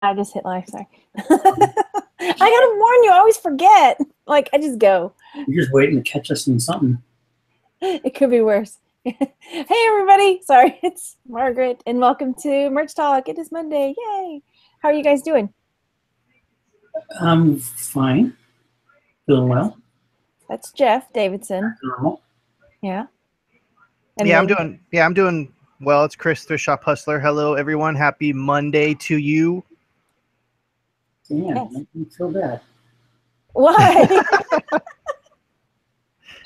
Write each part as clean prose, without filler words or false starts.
I just hit live. Sorry. I gotta warn you. I always forget. Like I just go. You're just waiting to catch us in something. It could be worse. Hey everybody. Sorry, it's Margaret, and welcome to Merch Talk. It is Monday. Yay! How are you guys doing? I'm fine. Doing well. That's Jeff Davidson. Normal. Yeah. And I'm doing well. It's Chris, Thrift Shop Hustler. Hello, everyone. Happy Monday to you. Damn, yes. I don't feel bad. Why?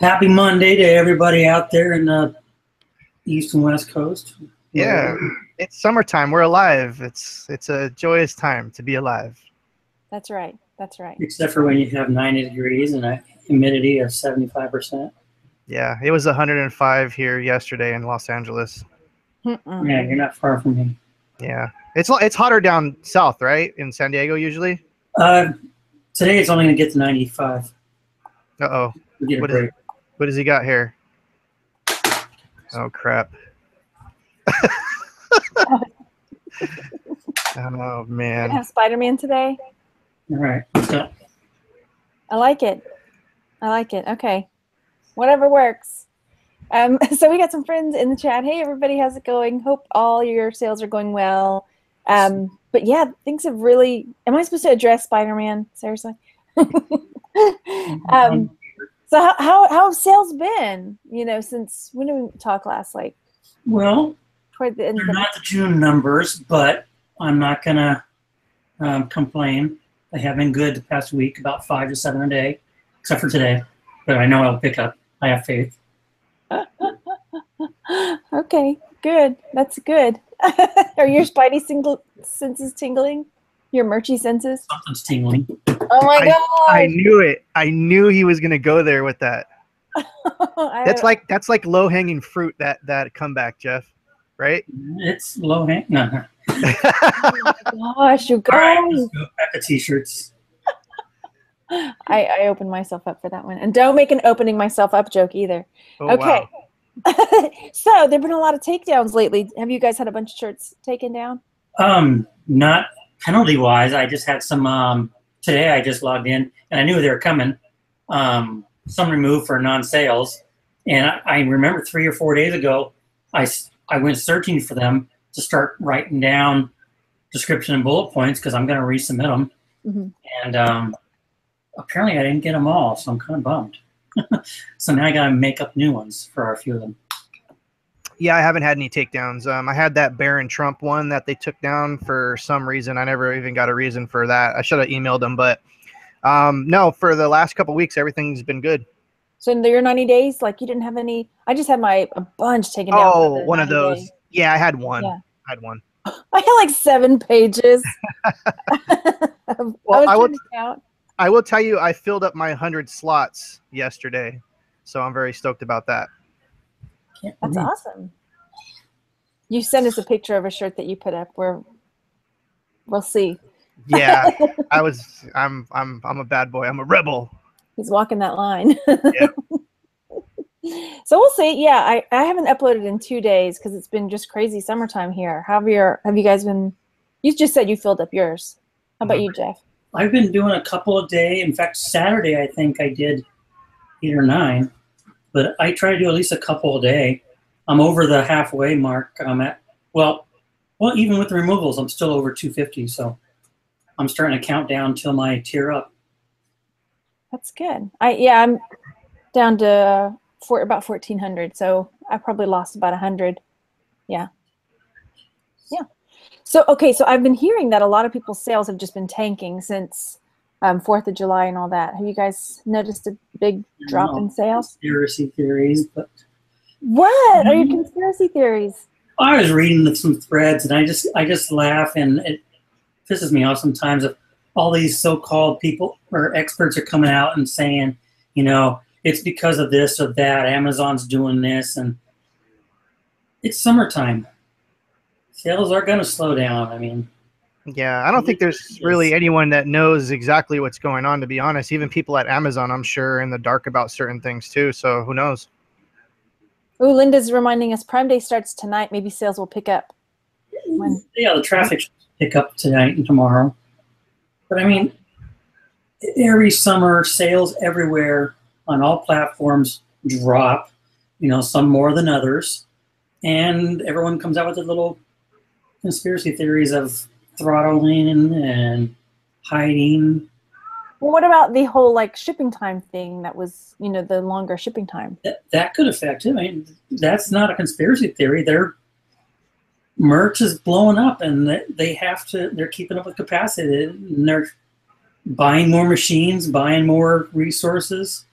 Happy Monday to everybody out there in the East and West Coast. Yeah, it's summertime. We're alive. It's a joyous time to be alive. That's right. That's right. Except for when you have 90 degrees and a humidity of 75%. Yeah, it was 105 here yesterday in Los Angeles. Yeah, you're not far from me. Yeah, it's hotter down south, right? In San Diego usually. Today it's only gonna get to 95. Uh-oh. What does he got here? Oh crap. Oh man. You have Spider-Man today? All right, let's go. I like it. I like it. Okay. Whatever works. So we got some friends in the chat. Hey everybody, how's it going? Hope all your sales are going well. But yeah, things have really. Am I supposed to address Spider-Man? Seriously. So how have sales been? You know, since when did we talk last? Like, well, toward the end. They're not the June numbers, but I'm not gonna complain. They have been good the past week, about 5 to 7 a day, except for today. But I know I'll pick up. I have faith. Okay, good. That's good. Are your spidey senses tingling? Your merchy senses? Something's tingling. Oh my god! I knew it. I knew he was gonna go there with that. That's like low hanging fruit. That comeback, Jeff. Right? It's low hanging. No. Oh my gosh, you guys! All right, let's go back to t-shirts. I opened myself up for that one, and don't make an opening myself up joke either. Oh, okay. Wow. So there've been a lot of takedowns lately. Have you guys had a bunch of shirts taken down? Not penalty wise. I just had some today. I just logged in and I knew they were coming. Some removed for non-sales, and I remember 3 or 4 days ago, I went searching for them to start writing down description and bullet points because I'm going to resubmit them. Mm-hmm. And apparently I didn't get them all, so I'm kind of bummed. So now I got to make up new ones for a few of them. Yeah, I haven't had any takedowns. I had that Barron Trump one that they took down for some reason. I never even got a reason for that. I should have emailed them, but no, for the last couple of weeks, everything's been good. So in your 90 days, like you didn't have any? I just had a bunch taken down. Oh, one of those. Days. Yeah, I had one. Yeah. I had one. I had like 7 pages. Well, I will tell you, I filled up my 100 slots yesterday, so I'm very stoked about that. That's awesome. You sent us a picture of a shirt that you put up. We'll see. Yeah, I'm a bad boy. I'm a rebel. He's walking that line. Yeah. So we'll see. Yeah, I haven't uploaded in 2 days because it's been just crazy summertime here. Have you guys been? You just said you filled up yours. How about you, Jeff? I've been doing a couple a day. In fact, Saturday I think I did 8 or 9, but I try to do at least a couple a day. I'm over the halfway mark. I'm at well, even with the removals, I'm still over 250. So I'm starting to count down till my tier up. That's good. I'm down to about 1,400. So I probably lost about 100. Yeah. Yeah. So, okay. So I've been hearing that a lot of people's sales have just been tanking since 4th of July and all that. Have you guys noticed a big drop in sales? Conspiracy theories, but. What are your conspiracy theories? I was reading some threads and I just laugh, and it pisses me off sometimes if all these so-called people or experts are coming out and saying, you know, it's because of this or that, Amazon's doing this, and it's summertime. Sales are going to slow down. I mean, yeah, I don't think there's really anyone that knows exactly what's going on, to be honest. Even people at Amazon, I'm sure, are in the dark about certain things too, so who knows? Oh, Linda's reminding us Prime Day starts tonight. Maybe sales will pick up. Yeah, the traffic's pick up tonight and tomorrow. But I mean, every summer, sales everywhere on all platforms drop, some more than others. And everyone comes out with their little conspiracy theories of throttling and hiding. Well, what about the whole like shipping time thing that was, the longer shipping time? That could affect it. I mean, that's not a conspiracy theory. Their merch is blowing up and they're keeping up with capacity and they're buying more machines, buying more resources.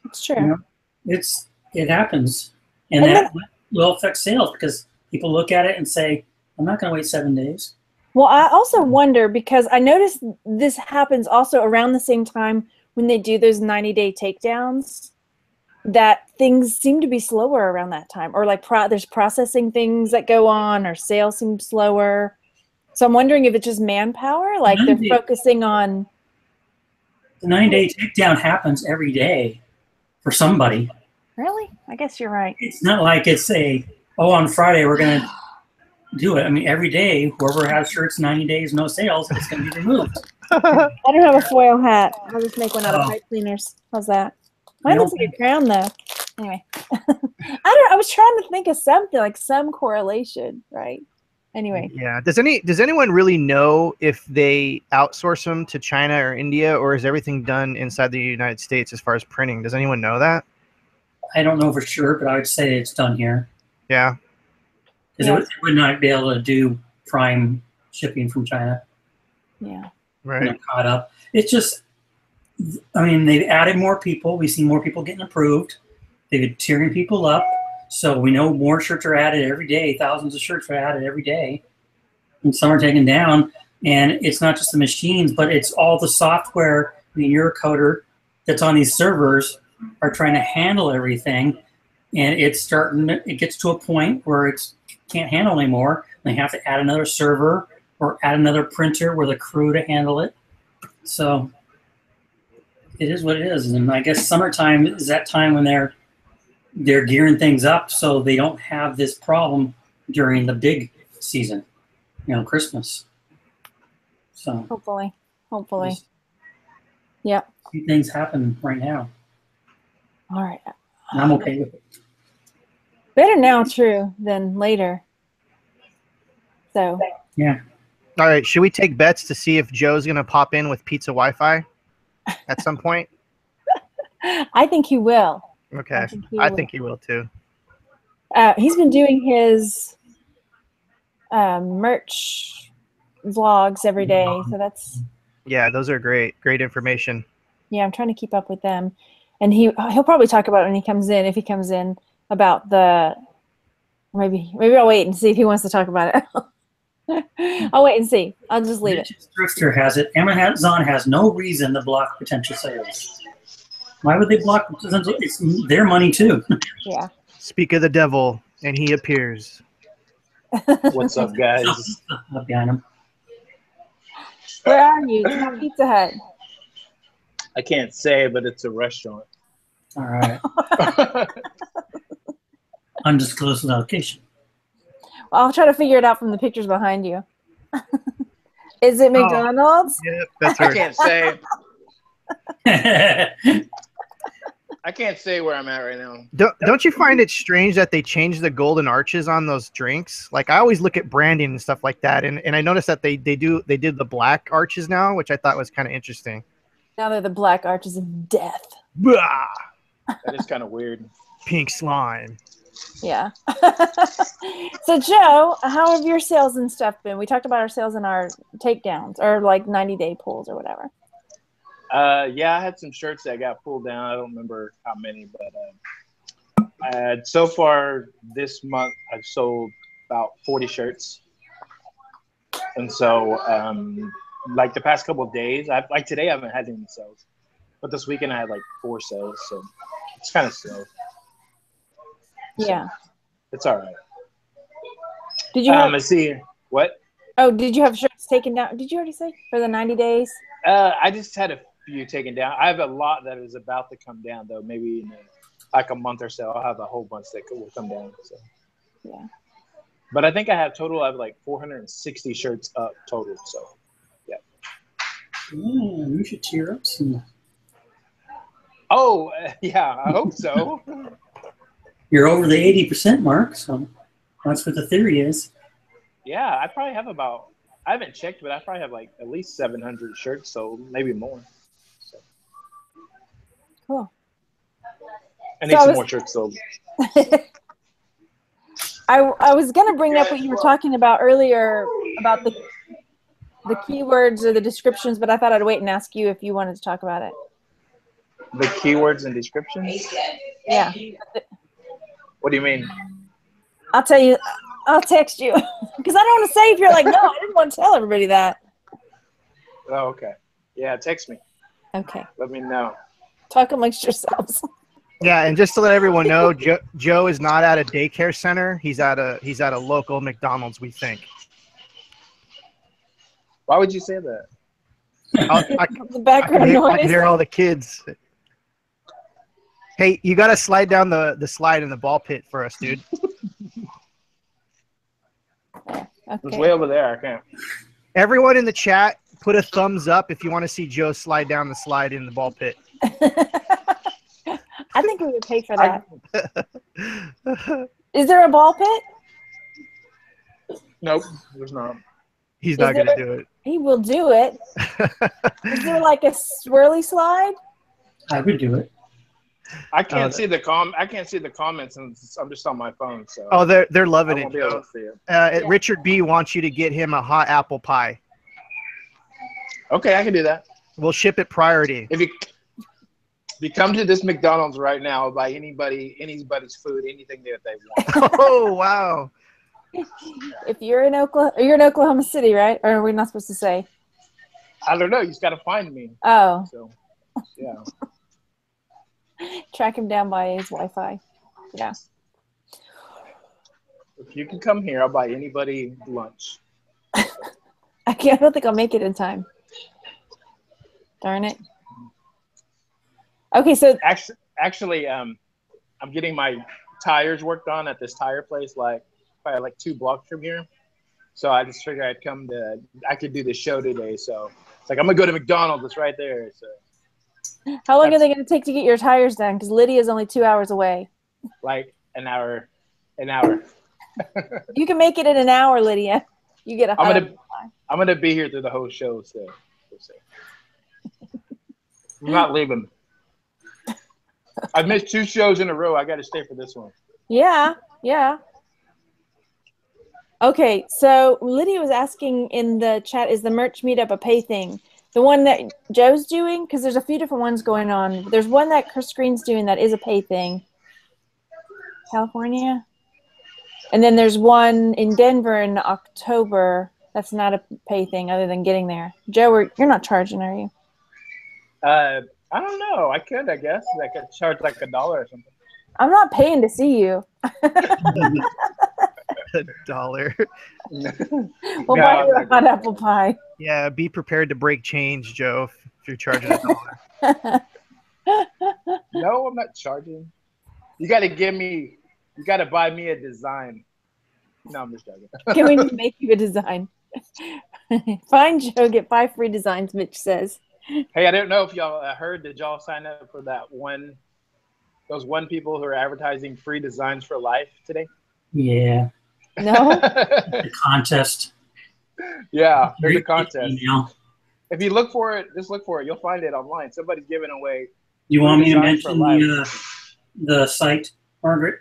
It's true. It happens. And that will affect sales because people look at it and say, I'm not going to wait 7 days. Well, I also wonder because I noticed this happens also around the same time when they do those 90-day takedowns, that things seem to be slower around that time, or like there's processing things that go on, or sales seem slower. So I'm wondering if it's just manpower, like they're focusing on. The 90-day takedown happens every day for somebody. Really? I guess you're right. It's not like it's on Friday we're going to do it. I mean, every day, whoever has shirts 90 days, no sales, it's going to be removed. I don't have a foil hat. I'll just make one out of pipe cleaners. How's that? Mine looks like a crown, though. Anyway, I was trying to think of something, like some correlation, right? Anyway. Yeah. Does anyone really know if they outsource them to China or India, or is everything done inside the United States as far as printing? Does anyone know that? I don't know for sure, but I would say it's done here. Yeah. Because it would not be able to do prime shipping from China. Yeah. Right. And caught up. It's just, I mean, they've added more people. We see more people getting approved. They've been tearing people up. So we know more shirts are added every day. Thousands of shirts are added every day. And some are taken down. And it's not just the machines, but it's all the software. I mean, you're a coder that's on these servers are trying to handle everything. And it gets to a point where it can't handle anymore. They have to add another server or add another printer with a crew to handle it. So it is what it is. And I guess summertime is that time when they're gearing things up so they don't have this problem during the big season, Christmas. So hopefully. Yeah. Things happen right now. All right. And I'm okay with it. Better now, true, than later. So. Yeah. All right. Should we take bets to see if Joe's going to pop in with pizza Wi-Fi at some point? I think he will. Okay. I think he will too. He's been doing his merch vlogs every day. So that's. Yeah, those are great information. Yeah, I'm trying to keep up with them. And he'll probably talk about it when he comes in, if he comes in, about the, maybe I'll wait and see if he wants to talk about it. I'll wait and see. I'll just leave it. Thrifter has it. Amazon has no reason to block potential sales. Why would they block potential? It's their money too. Yeah. Speak of the devil, and he appears. What's up, guys? Up behind him. Where are you? It's not Pizza Hut. I can't say, but it's a restaurant. All right. Undisclosed location. Well, I'll try to figure it out from the pictures behind you. Is it McDonald's? Yep, that's I right. can't say. I can't say where I'm at right now. Don't you find it strange that they changed the golden arches on those drinks? Like I always look at branding and stuff like that, and I noticed that they did the black arches now, which I thought was kind of interesting. Now they're the black arches of death. Bah! That is kind of weird. Pink slime. Yeah. So Joe, how have your sales and stuff been? We talked about our sales and our takedowns, or like 90-day pulls or whatever. Yeah, I had some shirts that got pulled down. I don't remember how many, but so far this month I've sold about 40 shirts. And so like the past couple of days, like today I haven't had any sales, but this weekend I had like 4 sales, so it's kind of slow. Yeah. So it's all right. Did you have, I see what? Oh, did you have shirts taken down? Did you already say for the 90 days? I just had a few taken down. I have a lot that is about to come down though. Maybe in like a month or so, I'll have a whole bunch that will come down. So yeah. But I think I have total. I have like 460 shirts up total. So, yeah. Yeah, you should tear up some. Oh, yeah. I hope so. You're over the 80% mark, so that's what the theory is. Yeah, I probably have about. I haven't checked, but I probably have like at least 700 shirts, so maybe more. So. Cool. I need some more shirts sold. I was going to bring up what you were talking about earlier about the keywords or the descriptions, but I thought I'd wait and ask you if you wanted to talk about it. The keywords and descriptions? Yeah. What do you mean? I'll tell you. I'll text you because I don't want to say if you're like, no, I didn't want to tell everybody that. Oh, okay. Yeah, text me. Okay. Let me know. Talk amongst yourselves. Yeah, and just to let everyone know, Joe is not at a daycare center. He's at a local McDonald's, we think. Why would you say that? The background noise. I can hear all the kids. Hey, you got to slide down the slide in the ball pit for us, dude. It's Okay. way over there. I can't. Everyone in the chat, put a thumbs up if you want to see Joe slide down the slide in the ball pit. I think we would pay for that. Is there a ball pit? Nope, there's not. He's not going to do it. He will do it. Is there like a swirly slide? I would do it. I can't see the I can't see the comments, and I'm just on my phone. So. Oh, they're loving I it, won't be able Joe. to see it. Yeah. Richard B wants you to get him a hot apple pie. Okay, I can do that. We'll ship it priority. If you come to this McDonald's right now, I'll buy anybody's food, anything that they want. Oh, wow. If you're in Oklahoma City, right? Or are we not supposed to say? I don't know. You just got to find me. Oh. So, yeah. Track him down by his Wi-Fi. Yeah. If you can come here, I'll buy anybody lunch. I don't think I'll make it in time. Darn it. Okay, so actually, I'm getting my tires worked on at this tire place, probably like 2 blocks from here. So I just figured I could do the show today. So it's like I'm gonna go to McDonald's. It's right there. So. How long are they going to take to get your tires done? Because Lydia's only 2 hours away. Like an hour. You can make it in an hour, Lydia. You get a I'm gonna be here through the whole show, so we'll see. I'm not leaving. I've missed 2 shows in a row. I got to stay for this one. Yeah. Okay, so Lydia was asking in the chat, is the merch meetup a pay thing? The one that Joe's doing, because there's a few different ones going on. There's one that Chris Green's doing that is a pay thing. California. And then there's one in Denver in October that's not a pay thing other than getting there. Joe, you're not charging, are you? I don't know. I guess. I could charge like $1 or something. I'm not paying to see you. $1. We'll buy you a hot apple pie. Yeah, be prepared to break change, Joe, if you're charging $1. No, I'm not charging. You got to buy me a design. No, I'm just joking. Can we make you a design? Find Joe, get 5 free designs, Mitch says. Hey, I don't know if y'all heard, did y'all sign up for those people who are advertising free designs for life today? Yeah. No? The contest. Yeah, there's a contest. Email. If you look for it, just look for it. You'll find it online. Somebody's giving away. You want me to mention the site, Margaret?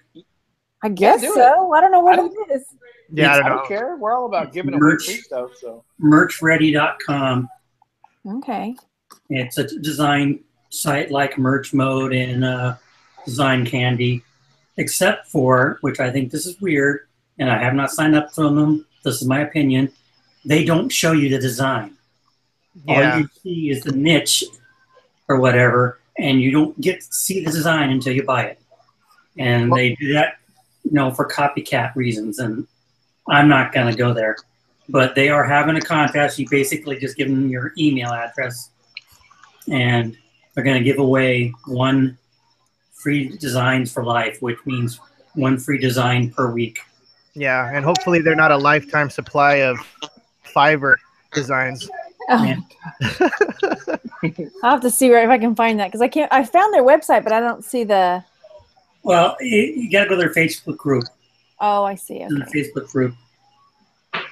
I guess do so. I don't know what it is. Yeah, I don't care. We're all about giving away free stuff. So merchready.com. Okay. It's a design site like Merch Mode and Design Candy, except for, which I think this is weird, and I have not signed up for them. This is my opinion. They don't show you the design. Yeah. All you see is the niche or whatever, and you don't get to see the design until you buy it. And they do that, for copycat reasons, and I'm not going to go there. But they are having a contest. You basically just give them your email address, and they're going to give away 1 free designs for life, which means 1 free design per week. Yeah, and hopefully they're not a lifetime supply of Fiverr designs. Oh, Yeah. I'll have to see if I can find that because I can't. I found their website, but I don't see the. Well, you got to go to their Facebook group. Oh, I see. In the Okay. Facebook group,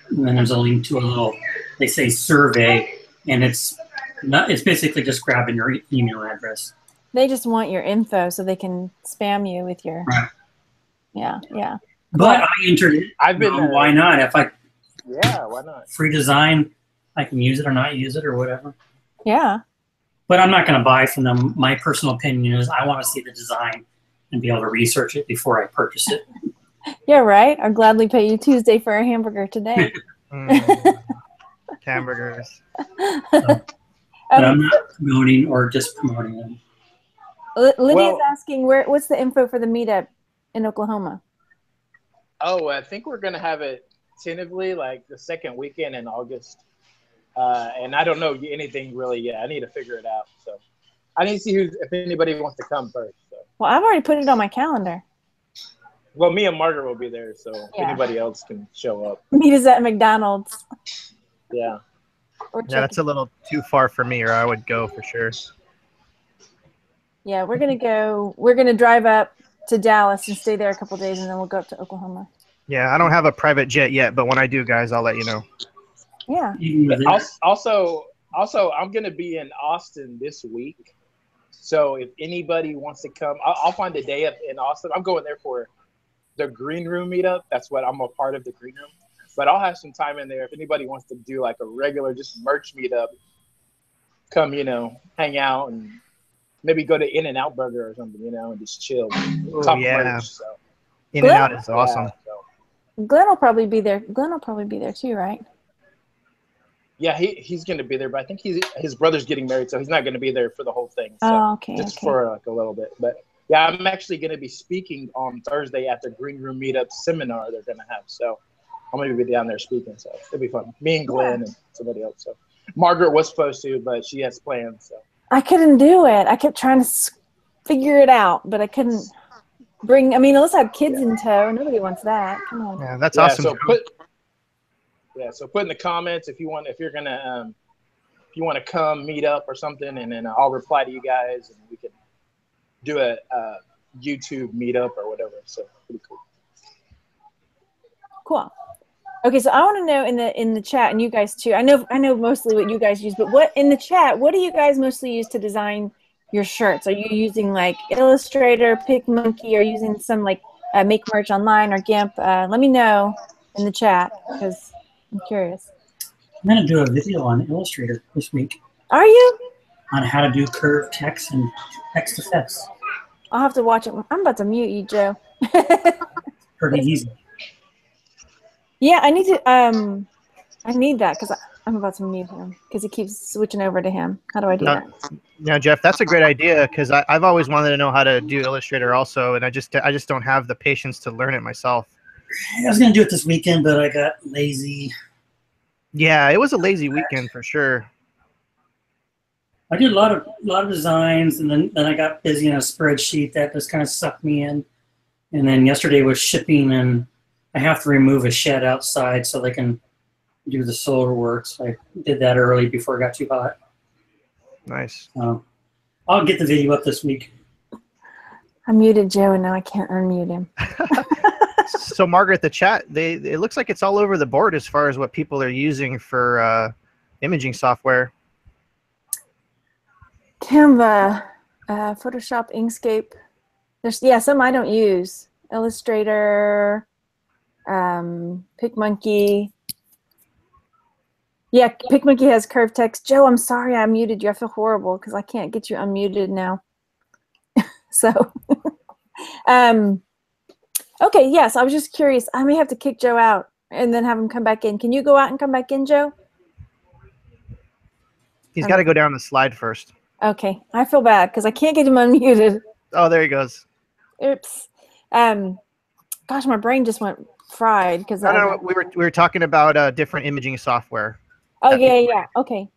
and then there's a link to a little, they say survey, and it's not. It's basically just grabbing your email address. They just want your info so they can spam you with your. Right. Yeah, yeah. But I entered it. I've been. Why not? If I Yeah, why not? free design, I can use it or not use it or whatever. Yeah. But I'm not going to buy from them. My personal opinion is I want to see the design and be able to research it before I purchase it. Yeah, right. I'll gladly pay you Tuesday for a hamburger today. Hamburgers. But I'm not promoting or just promoting them. Lydia's asking what's the info for the meetup in Oklahoma? Oh, I think we're gonna have it tentatively like the second weekend in August. And I don't know anything really yet. I need to figure it out. So I need to see if anybody wants to come first. So. Well, I've already put it on my calendar. Well, me and Margaret will be there, so if Yeah. anybody else can show up. Meet us at McDonald's. Yeah. Or Yeah, that's a little too far for me, or I would go for sure. Yeah, we're gonna go. We're gonna drive up to Dallas and stay there a couple days, and then we'll go up to Oklahoma. Yeah, I don't have a private jet yet, but when I do, guys, I'll let you know. Yeah. Also, I'm gonna be in Austin this week. So if anybody wants to come, I'll find a day up in Austin. I'm going there for the Green Room meetup. That's what I'm a part of, the Green Room. But I'll have some time in there if anybody wants to do like a regular just merch meetup. Come, hang out and maybe go to In-N-Out Burger or something, and just chill. Talk merch, so. In-N-Out is awesome. Yeah, so. Glenn will probably be there. Glenn will probably be there too, right? Yeah, he's going to be there, but I think his brother's getting married, so he's not going to be there for the whole thing. So Oh, okay. just Okay. for like a little bit. But yeah, I'm actually going to be speaking on Thursday at the Green Room Meetup seminar they're going to have. So I'm going to be down there speaking, so it'll be fun. Me and Glenn and somebody else. So Margaret was supposed to, but she has plans. So I couldn't do it. I kept trying to figure it out, but I couldn't bring. I mean, unless I have kids in tow, nobody wants that. Come on. Yeah, that's awesome. So put in the comments if you want to come meet up or something, and then I'll reply to you guys, and we can do a YouTube meetup or whatever. So pretty cool. Cool. Okay, so I want to know in the chat, and you guys too. I know mostly what you guys use, but what in the chat? What do you guys mostly use to design your shirts? Are you using like Illustrator, PicMonkey, or using some like Make Merch Online or GIMP? Let me know in the chat because I'm curious. I'm going to do a video on Illustrator this week. Are you? On how to do curved text and text effects. I'll have to watch it. I'm about to mute you, Joe. Pretty easy. Yeah, I need to. I need that because I'm about to mute him because he keeps switching over to him. How do I do that? Yeah, Jeff, that's a great idea because I've always wanted to know how to do Illustrator also, and I just don't have the patience to learn it myself. I was going to do it this weekend, but I got lazy. Yeah, it was a lazy weekend for sure. I did a lot of designs, and then I got busy in a spreadsheet that just kind of sucked me in. And then yesterday was shipping, and I have to remove a shed outside so they can do the solar work. So I did that early before it got too hot. Nice. I'll get the video up this week. I muted Joe, and now I can't unmute him. So, Margaret, the chat, it looks like it's all over the board as far as what people are using for imaging software. Canva, Photoshop, Inkscape. There's some I don't use. Illustrator, PicMonkey. Yeah, PicMonkey has curved text. Joe, I'm sorry I muted you. I feel horrible because I can't get you unmuted now. So, okay, yes, I was just curious. I may have to kick Joe out and then have him come back in. Can you go out and come back in, Joe? He's got to go down the slide first. Okay, I feel bad because I can't get him unmuted. Oh, there he goes. Oops. Gosh, my brain just went fried because No, we were talking about different imaging software. Oh yeah. Okay.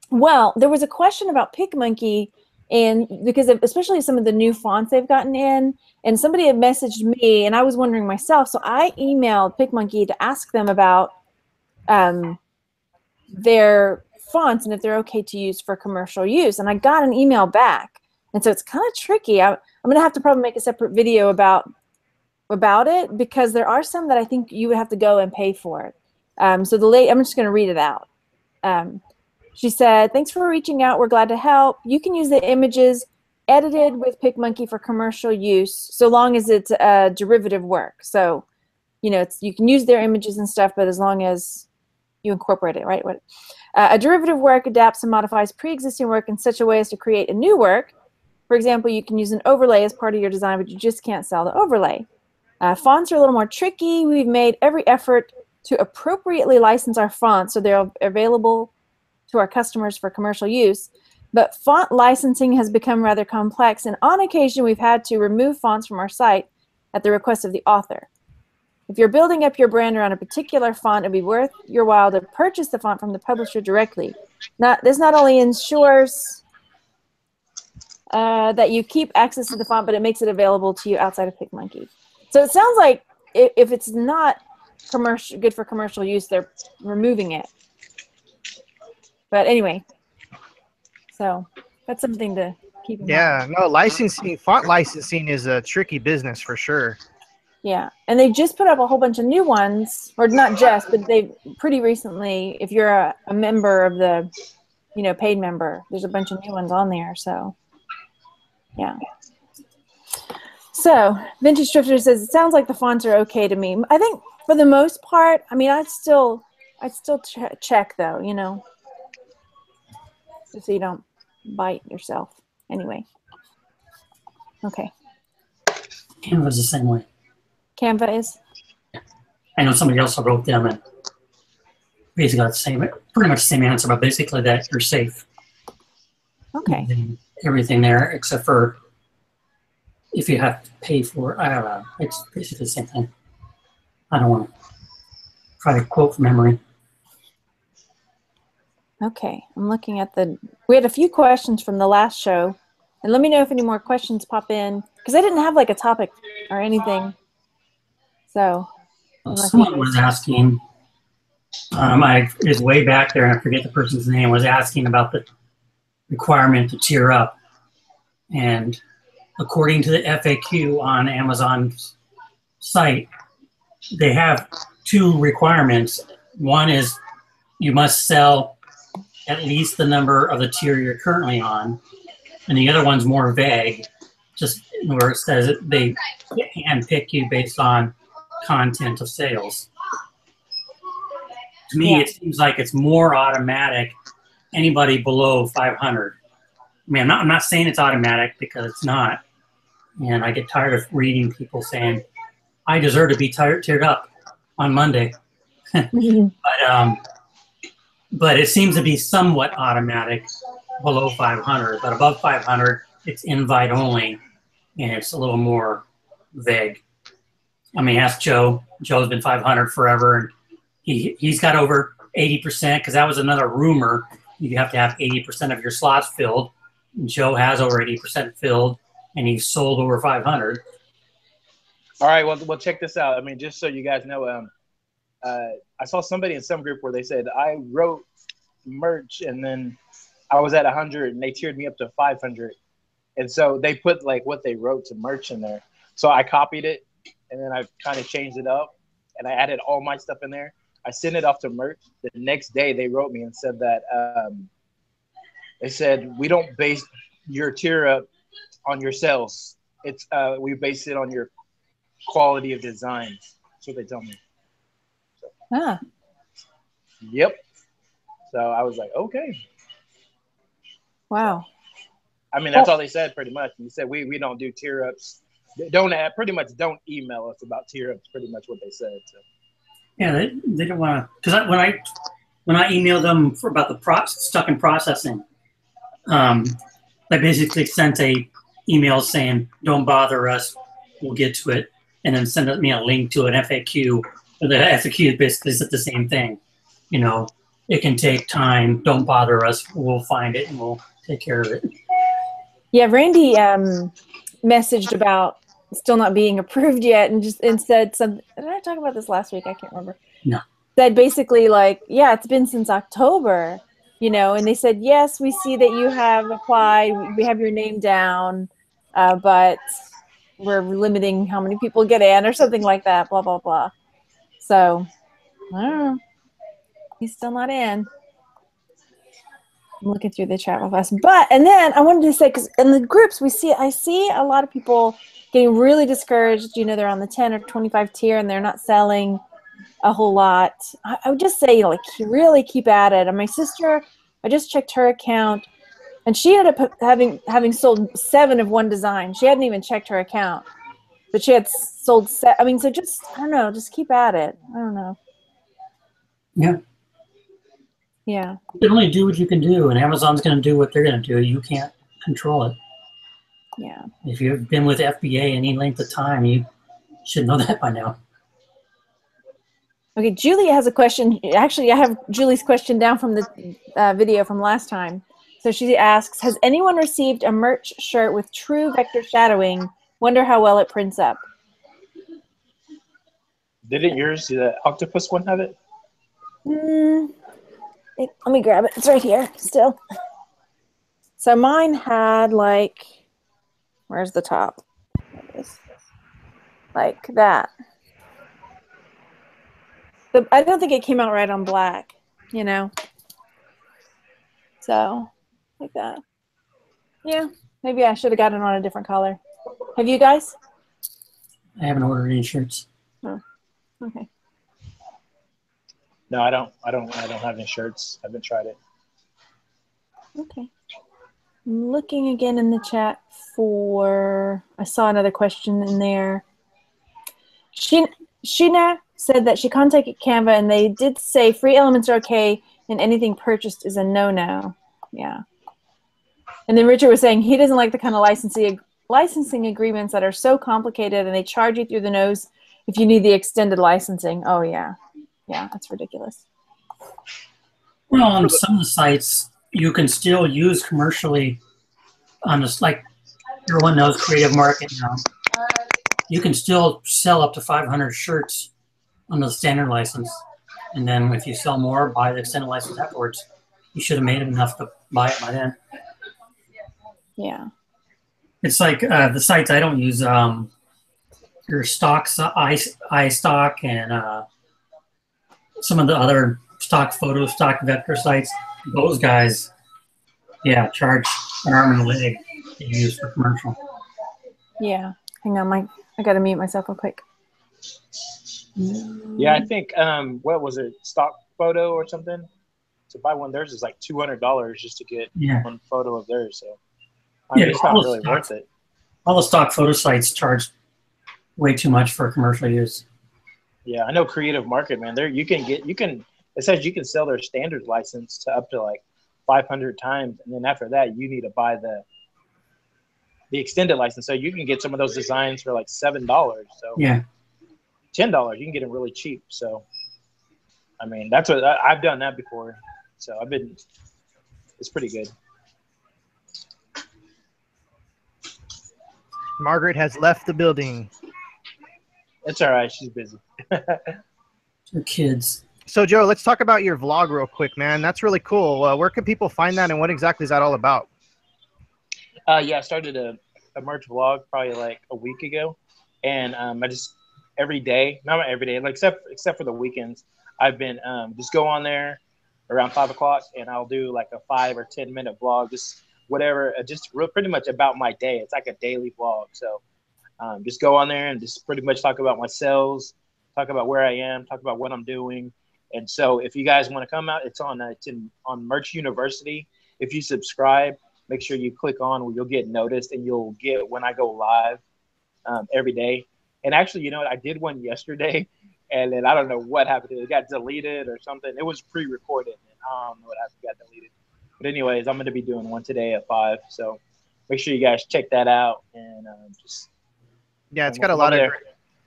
Well, there was a question about PicMonkey And because of, especially some of the new fonts they've gotten in, and somebody had messaged me, and I was wondering myself, so I emailed PicMonkey to ask them about their fonts and if they're okay to use for commercial use, and I got an email back. And so it's kind of tricky. I'm going to have to probably make a separate video about it, because there are some that I think you would have to go and pay for. So the lady, I'm just going to read it out. She said, "Thanks for reaching out. We're glad to help. You can use the images edited with PicMonkey for commercial use, so long as it's derivative work. So, you know, you can use their images and stuff, but as long as you incorporate it, right? A derivative work adapts and modifies pre-existing work in such a way as to create a new work. For example, you can use an overlay as part of your design, but you just can't sell the overlay. Fonts are a little more tricky. We've made every effort to appropriately license our fonts so they're available to our customers for commercial use, but font licensing has become rather complex, and on occasion we've had to remove fonts from our site at the request of the author. If you're building up your brand around a particular font, it'd be worth your while to purchase the font from the publisher directly. This not only ensures that you keep access to the font, but it makes it available to you outside of PicMonkey." So it sounds like if it's not good for commercial use, they're removing it. But anyway, so that's something to keep in mind. Yeah, no, licensing, font licensing is a tricky business for sure. Yeah, and they just put up a whole bunch of new ones, or not just, but they pretty recently, if you're a member of the, you know, paid member, there's a bunch of new ones on there. So, yeah. So, Vintage Thrifter says, "It sounds like the fonts are okay to me." I think for the most part, I mean, I'd still check though, you know, so you don't bite yourself. Anyway. Okay. Canva's the same way. Canva is? I know somebody else wrote them and basically got the same, pretty much the same answer, but basically that you're safe. Okay. Everything there except for if you have to pay for it. I don't know. It's basically the same thing. I don't want to try to quote from memory. Okay, I'm looking at we had a few questions from the last show, and let me know if any more questions pop in, because I didn't have like a topic or anything. So someone was asking, is way back there, and I forget the person's name, was asking about the requirement to tier up. And according to the FAQ on Amazon's site, they have two requirements. One is you must sell at least the number of the tier you're currently on, and the other one's more vague, just where it says they handpick you based on content of sales. To me, It seems like it's more automatic. Anybody below 500. I mean, I'm not saying it's automatic, because it's not, and I get tired of reading people saying, "I deserve to be tiered up on Monday." But it seems to be somewhat automatic below 500, but above 500, it's invite only, and it's a little more vague. I mean, ask Joe. Joe's been 500 forever, and he's got over 80%, because that was another rumor. You have to have 80% of your slots filled. And Joe has over 80% filled, and he's sold over 500. All right, well, check this out. I mean, just so you guys know, I saw somebody in some group where they said, "I wrote merch and then I was at 100 and they tiered me up to 500. And so they put like what they wrote to merch in there. So I copied it and then I kind of changed it up and I added all my stuff in there. I sent it off to merch. The next day they wrote me and said that they said, "We don't base your tier up on your sales. It's we base it on your quality of design." That's what they tell me. Ah. Yep. So I was like, okay. Wow. I mean, that's all they said pretty much. They said we don't do tier ups. Don't pretty much don't email us about tier ups. Pretty much what they said. So. Yeah, they don't want to, because when I emailed them about the stuck in processing, I basically sent a email saying, "Don't bother us, we'll get to it," and then send me a link to an FAQ. The FAQ basically said the same thing. You know, it can take time. Don't bother us. We'll find it and we'll take care of it. Yeah, Randy messaged about still not being approved yet, and said something. Did I talk about this last week? I can't remember. No. Said basically like, yeah, it's been since October, and they said, yes, we see that you have applied. We have your name down, but we're limiting how many people get in or something like that, blah, blah, blah. So, I don't know. He's still not in. I'm looking through the chat real fast. And then I wanted to say, because in the groups I see a lot of people getting really discouraged. They're on the 10 or 25 tier and they're not selling a whole lot. I would just say, really keep at it. And my sister, I just checked her account, and she ended up having sold 7 of one design. She hadn't even checked her account, but she had sold I mean, so just, I don't know, just keep at it. I don't know. Yeah. Yeah. You can only do what you can do, and Amazon's going to do what they're going to do. You can't control it. Yeah. If you've been with FBA any length of time, you should know that by now. Okay, Julia has a question. Actually, I have Julie's question down from the video from last time. So she asks, has anyone received a merch shirt with true vector shadowing? Wonder how well it prints up. Didn't yours, the octopus one, have it? Let me grab it. It's right here still. So mine had where's the top? There it is. Like that. But I don't think it came out right on black, So, like that. Yeah, maybe I should have gotten it on a different color. Have you guys? I haven't ordered any shirts. Oh, okay. No, I don't have any shirts. I haven't tried it. Okay. I'm looking again in the chat I saw another question in there. Sheena said that she contacted Canva and they did say free elements are okay and anything purchased is a no-no. Yeah. And then Richard was saying he doesn't like the kind of licensing agreements that are so complicated and they charge you through the nose if you need the extended licensing. Oh, yeah. Yeah, that's ridiculous. Well, on some of the sites, you can still use commercially on this, like everyone knows Creative Market now. You can still sell up to 500 shirts on the standard license. And then if you sell more, buy the extended license afterwards. You should have made enough to buy it by then. Yeah. It's like the sites I don't use, your stocks, iStock, and some of the other stock photo, stock vector sites. Those guys, yeah, charge an arm and a leg to use for commercial. Yeah. Hang on, I got to mute myself real quick. Yeah, I think, what was it, stock photo or something? To buy one of theirs is like $200 just to get one photo of theirs. So, I mean, it's not really worth it. All the stock photo sites charge way too much for commercial use. Yeah, I know Creative Market, man. There it says you can sell their standard license to up to like 500 times, and then after that, you need to buy the extended license. So you can get some of those designs for like $7. So yeah, $10 you can get them really cheap. So, I mean, that's what I've done that before. So it's pretty good. Margaret has left the building. It's all right. She's busy. your kids. So, Joe, let's talk about your vlog real quick, man. That's really cool. Where can people find that, and what exactly is that all about? Yeah, I started a merch vlog probably like a week ago, and I just not every day, like except for the weekends, I've been just go on there around 5 o'clock, and I'll do like a 5 or 10 minute vlog, just whatever, pretty much about my day. It's like a daily vlog. So just go on there and just pretty much talk about my sales, talk about where I am, talk about what I'm doing. And so if you guys want to come out, it's on Merch University. If you subscribe, make sure you click on where you'll get noticed, and you'll get when I go live every day. And actually, you know what? I did one yesterday, and then I don't know what happened. It got deleted or something. It was pre-recorded, and I don't know what happened. It got deleted. But anyways, I'm going to be doing one today at 5. So make sure you guys check that out. And yeah, it's got a lot of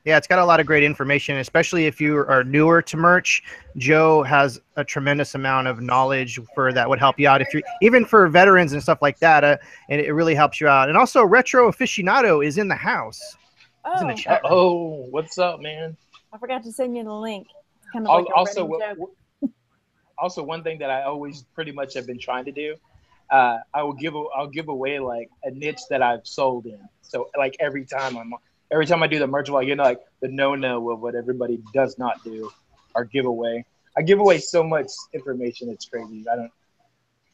Yeah, it's got a lot of great information, especially if you are newer to merch. Joe has a tremendous amount of knowledge for that would help you out. If you even for veterans and stuff like that, and it really helps you out. And also, Retro Aficionado is in the house. He's in the Oh, chat. Oh, what's up, man? I forgot to send you the link. It's kind of like Also, a running joke. also one thing that I always pretty much have been trying to do, I'll give away like a niche that I've sold in. So like every time I do the merch, like like the no of what everybody does not do, or give away. I give away so much information, it's crazy.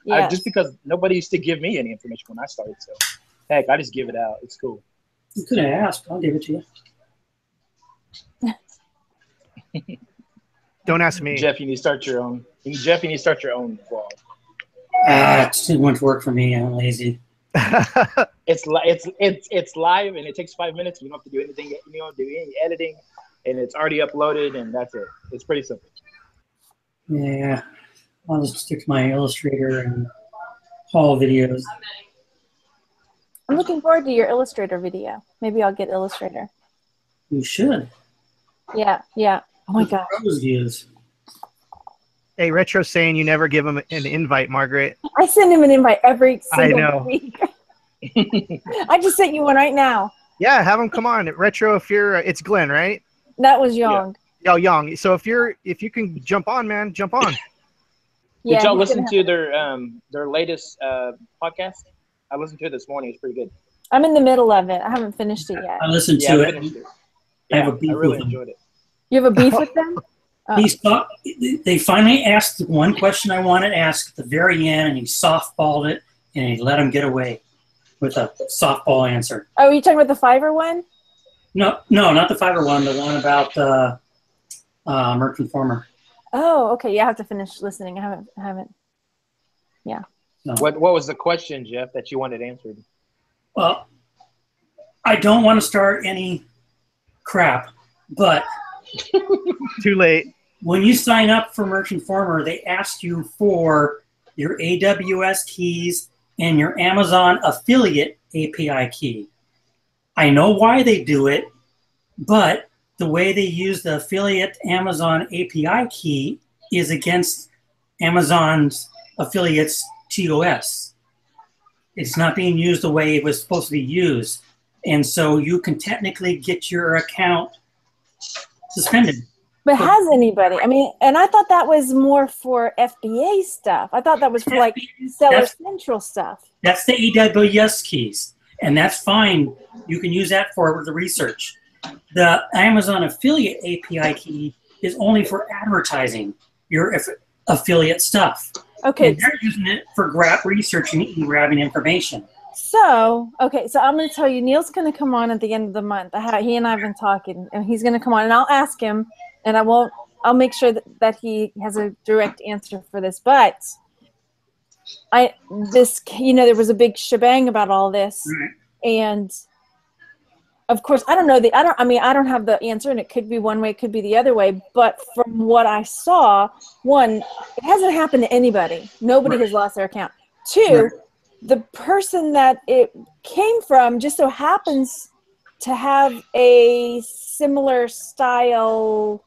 Just because nobody used to give me any information when I started, so heck, I just give it out. It's cool. You could have asked. I'll give it to you. Don't ask me. Jeff, you need to start your own. Jeff, you need to start your own blog. It's too much work for me. I'm lazy. It's live and it takes 5 minutes. You don't have to do anything. You don't do any editing, and it's already uploaded, and that's it. It's pretty simple. Yeah, I'll just stick to my Illustrator and haul videos. I'm looking forward to your Illustrator video. Maybe I'll get Illustrator. You should. Yeah, yeah. Oh my God. Those views. Hey, Retro's saying you never give him an invite, Margaret. I send him an invite every single know. week. I just sent you one right now. Yeah, have him come on. Retro, if you're, it's Glenn, right? That was Young. Yeah. Oh, Young. So if you can jump on, man, jump on. Yeah, Did y'all listen to their latest podcast? I listened to it this morning. It's pretty good. I'm in the middle of it. I haven't finished it yet. I listened Yeah, to I it. finished it. I have Yeah, a beef I really with them. enjoyed it. You have a beef with them? They finally asked the one question I wanted asked at the very end, and he softballed it, and he let him get away with a softball answer. Oh, are you talking about the Fiverr one? No, not the Fiverr one. The one about Merc Informer. Oh, okay. Yeah, I have to finish listening. I haven't. Yeah. No. What was the question, Jeff, that you wanted answered? Well, I don't want to start any crap, but Too late. when you sign up for Merch Informer, they ask you for your AWS keys and your Amazon affiliate API key. I know why they do it, but the way they use the affiliate Amazon API key is against Amazon's affiliates TOS. It's not being used the way it was supposed to be used. And so you can technically get your account suspended. But has anybody? I mean, and I thought that was more for FBA stuff. I thought that was for like Seller Central stuff. That's the AWS keys, and that's fine. You can use that for the research. The Amazon affiliate API key is only for advertising your affiliate stuff. Okay. And they're using it for researching and grabbing information. So, okay, so I'm going to tell you, Neil's going to come on at the end of the month. He and I have been talking, and he's going to come on, and I'll ask him, and I'll make sure that he has a direct answer for this. But there was a big shebang about all this, Right. and of course, I don't know I don't have the answer, and it could be one way, it could be the other way. But from what I saw, one, it hasn't happened to anybody. Nobody has lost their account. Two, the person that it came from just so happens to have a similar style,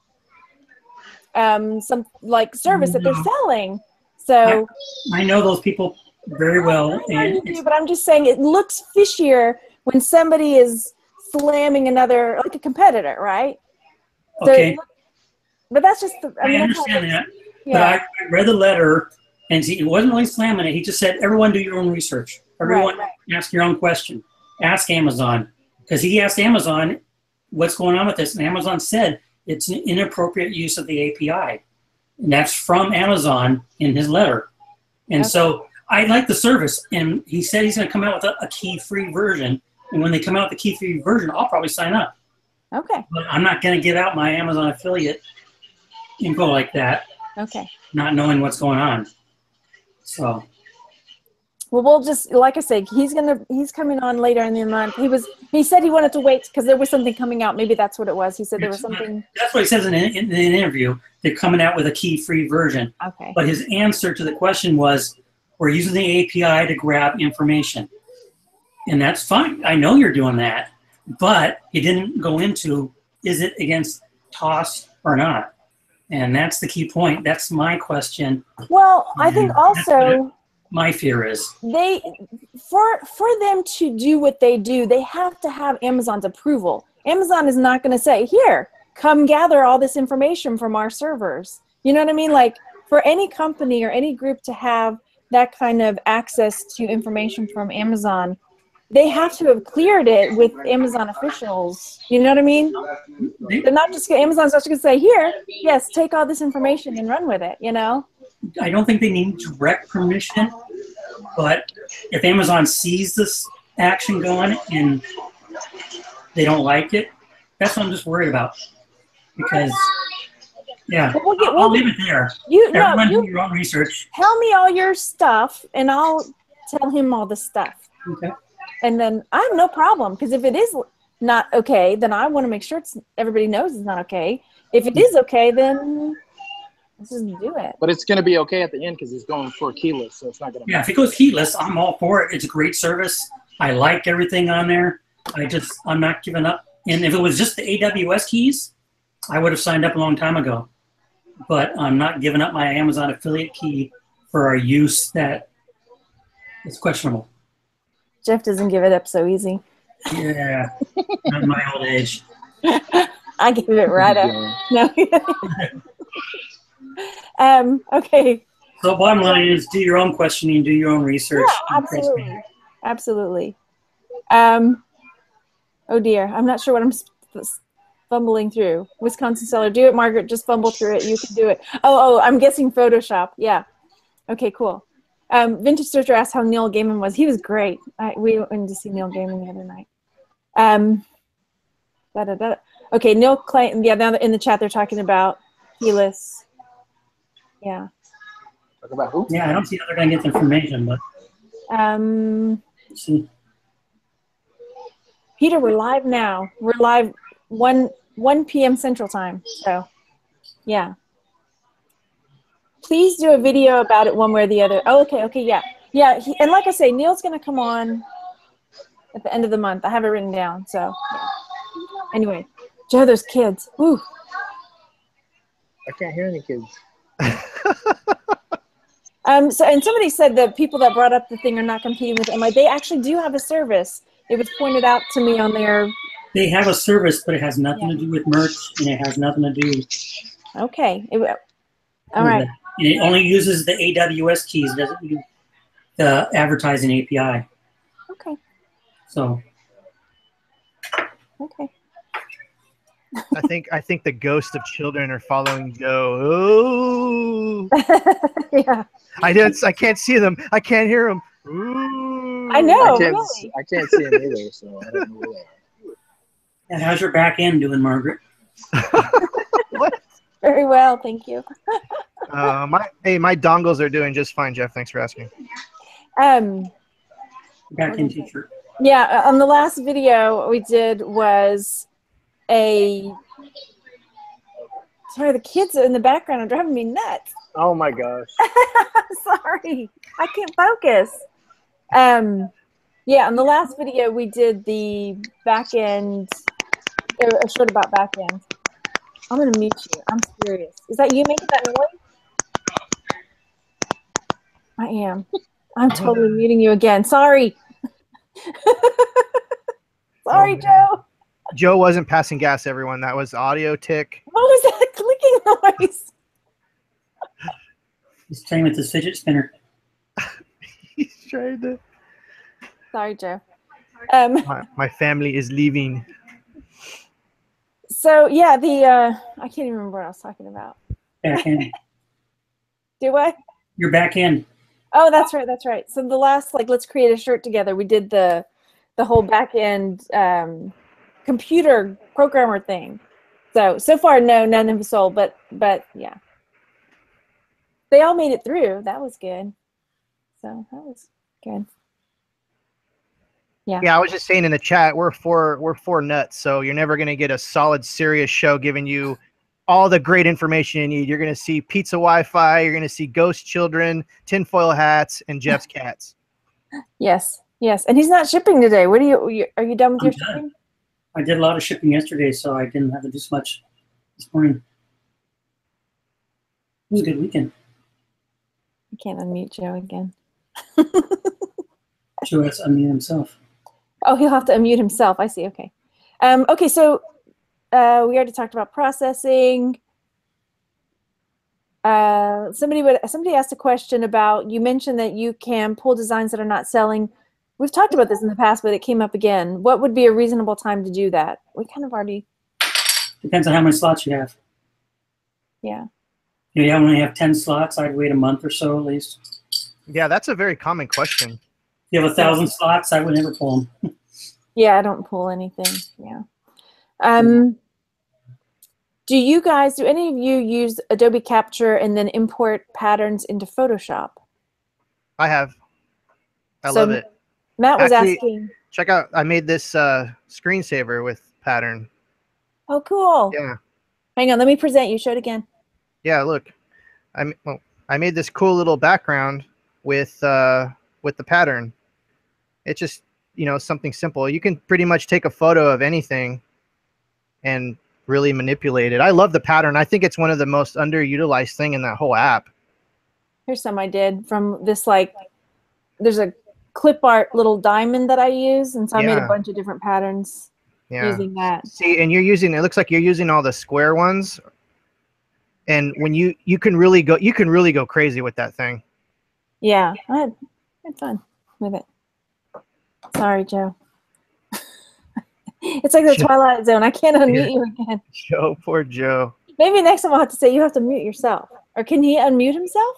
some like service that they're selling. So I know those people very well. But I'm just saying it looks fishier when somebody is slamming another, like a competitor, right? Okay. So but that's just I understand that. Yeah. But I read the letter, and he wasn't really slamming it. He just said, everyone do your own research. Everyone ask your own question. Ask Amazon. Because he asked Amazon, what's going on with this? And Amazon said it's an inappropriate use of the API. And that's from Amazon in his letter. And so I like the service. And he said he's going to come out with a key-free version. And when they come out with the key-free version, I'll probably sign up. Okay. But I'm not going to give out my Amazon affiliate info like that. Okay. Not knowing what's going on. So. Well, we'll just, like I said, he's coming on later in the month. He said he wanted to wait because there was something coming out. Maybe that's what it was. He said there was something. That's what he says in the interview. They're coming out with a key-free version. Okay. But his answer to the question was, we're using the API to grab information. And that's fine. I know you're doing that. But he didn't go into is it against toss or not? And that's the key point. That's my question. Well, I think also my fear is for them to do what they do, they have to have Amazon's approval. Amazon is not going to say, here, come gather all this information from our servers. You know what I mean? Like, for any company or any group to have that kind of access to information from Amazon, they have to have cleared it with Amazon officials. You know what I mean? They're not just Amazon's not just going to say, here, yes, take all this information and run with it, you know? I don't think they need direct permission, but if Amazon sees this action going and they don't like it, that's what I'm just worried about. Because, yeah, I'll leave it there. Everyone do your own research. Tell me all your stuff, and I'll tell him all the stuff. Okay. And then I have no problem, because if it is not okay, then I want to make sure everybody knows it's not okay. If it is okay, then let's just do it. But it's going to be okay at the end because it's going for keyless, so it's not going to. Yeah, if it goes keyless, I'm all for it. It's a great service. I like everything on there. I'm not giving up. And if it was just the AWS keys, I would have signed up a long time ago. But I'm not giving up my Amazon affiliate key for a use that is questionable. Jeff doesn't give it up so easy. Yeah, not my old age. I give it right up. No. Okay. So bottom line is, do your own questioning, do your own research. Yeah, absolutely. Absolutely. Oh dear, I'm not sure what I'm fumbling through. Wisconsin seller, do it, Margaret. Just fumble through it. You can do it. Oh, I'm guessing Photoshop. Yeah. Okay, cool. Vintage Searcher asked how Neil Gaiman was. He was great. We went to see Neil Gaiman the other night. Okay, Neil Clayton. Yeah, now in the chat they're talking about keyless. Yeah. Talk about who? Yeah, I don't see how they're going to get the information, but. Let's see. Peter, we're live now. We're live 1 p.m. Central Time. So, yeah. Please do a video about it one way or the other. Oh, okay, yeah. Yeah, and like I say, Neil's going to come on at the end of the month. I have it written down, so. Yeah. Anyway, Joe, those kids. Woo. I can't hear any kids. And somebody said that people that brought up the thing are not competing with MI. They actually do have a service. It was pointed out to me on their. They have a service, but it has nothing to do with merch, and it has nothing to do. Okay. All right. And it only uses the AWS keys. It doesn't use the advertising API. Okay. So. Okay. I think the ghost of children are following Joe. Oh. Yeah. I can't see them. I can't hear them. Ooh. I know. I can't see them either, so I don't know where they are. And how's your back end doing, Margaret? What? Very well, thank you. My dongles are doing just fine, Jeff. Thanks for asking. Back end teacher. Yeah, on the last video we did was sorry, the kids in the background are driving me nuts. Oh my gosh. Sorry, I can't focus. Yeah, on the last video we did the back end, a short about back end. I'm gonna mute you. I'm serious. Is that you making that noise? I am. I'm totally muting you again. Sorry. Sorry, Joe. Joe wasn't passing gas, everyone. That was audio tick. What was that clicking noise? He's playing with his fidget spinner. He's trying to. Sorry, Joe. My family is leaving. So yeah, I can't even remember what I was talking about. Back end. Do I? Your back end. Oh, that's right. That's right. So the last, let's create a shirt together. We did the whole back end computer programmer thing. So far, no, none have sold, but yeah, they all made it through. That was good. So that was good. Yeah. Yeah, I was just saying in the chat, we're four nuts, so you're never gonna get a solid, serious show giving you all the great information you need. You're gonna see pizza Wi-Fi, you're gonna see ghost children, tinfoil hats, and Jeff's cats. Yes, and he's not shipping today. What are you done with your shipping? I did a lot of shipping yesterday, so I didn't have to do so much this morning. It was a good weekend. I can't unmute Joe again. Joe has to unmute himself. Oh, he'll have to unmute himself. I see. Okay. Okay, so we already talked about processing. Somebody asked a question about, you mentioned that you can pull designs that are not selling. We've talked about this in the past, but it came up again. What would be a reasonable time to do that? We kind of already. Depends on how many slots you have. Yeah. If you only have 10 slots, I'd wait a month or so at least. Yeah, that's a very common question. If you have 1,000 slots, I would never pull them. Yeah, I don't pull anything. Yeah. Do any of you use Adobe Capture and then import patterns into Photoshop? I have. I love it. Matt was Actually, asking. Check out, I made this screensaver with pattern. Oh, cool. Yeah. Hang on, let me present you. Show it again. Yeah, look. I made this cool little background with the pattern. It's just, something simple. You can pretty much take a photo of anything and really manipulate it. I love the pattern. I think it's one of the most underutilized thing in that whole app. Here's some I did from this, there's a clip art little diamond that I use, and so I made a bunch of different patterns using that. See, and it looks like you're using all the square ones. And when you can really go crazy with that thing. Yeah, I had fun with it. Sorry, Joe. It's like the Twilight Zone. I can't unmute you again. Joe, poor Joe. Maybe next time I'll have to say you have to mute yourself. Or can he unmute himself?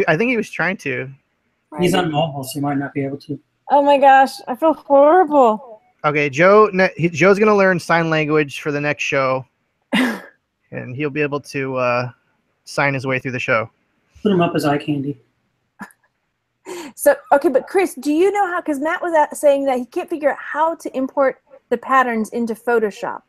I think he was trying to. He's on mobile, so he might not be able to. Oh my gosh, I feel horrible. Okay, Joe's going to learn sign language for the next show. And he'll be able to sign his way through the show. Put him up as eye candy. So, okay, but Chris, do you know how, because Matt was saying that he can't figure out how to import the patterns into Photoshop.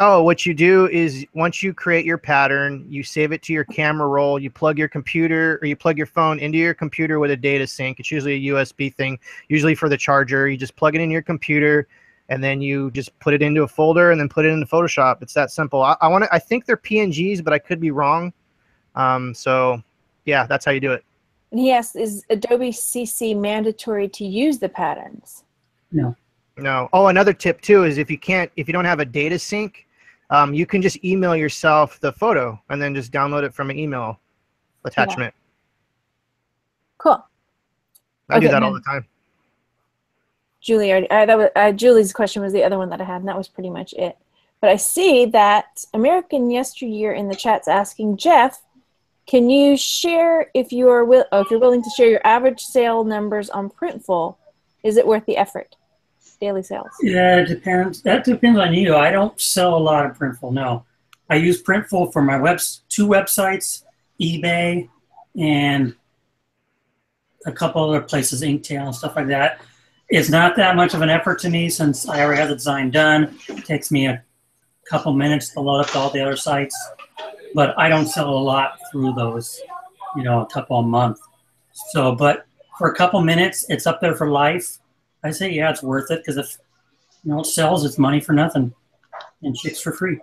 Oh, what you do is once you create your pattern, you save it to your camera roll, you plug your computer or you plug your phone into your computer with a data sync. It's usually a USB thing, usually for the charger. You just plug it in your computer and then you just put it into a folder and then put it into Photoshop. It's that simple. I think they're PNGs, but I could be wrong. So yeah, that's how you do it. And he asked, is Adobe CC mandatory to use the patterns? No. No. Oh, another tip too is if you don't have a data sync, you can just email yourself the photo and then just download it from an email attachment. Yeah. Cool. I do that all the time. Julie, Julie's question was the other one that I had, and that was pretty much it. But I see that American Yesteryear in the chat's asking, Jeff, can you share if you're willing to share your average sale numbers on Printful? Is it worth the effort? Daily sales. Yeah, it depends. That depends on you. I don't sell a lot of Printful. No, I use Printful for my two websites, eBay, and a couple other places, Inktail and stuff like that. It's not that much of an effort to me since I already have the design done. It takes me a couple minutes to load up to all the other sites, but I don't sell a lot through those, a couple a month. So, but for a couple minutes, it's up there for life. I say, yeah, it's worth it because if it sells, it's money for nothing and chicks for free.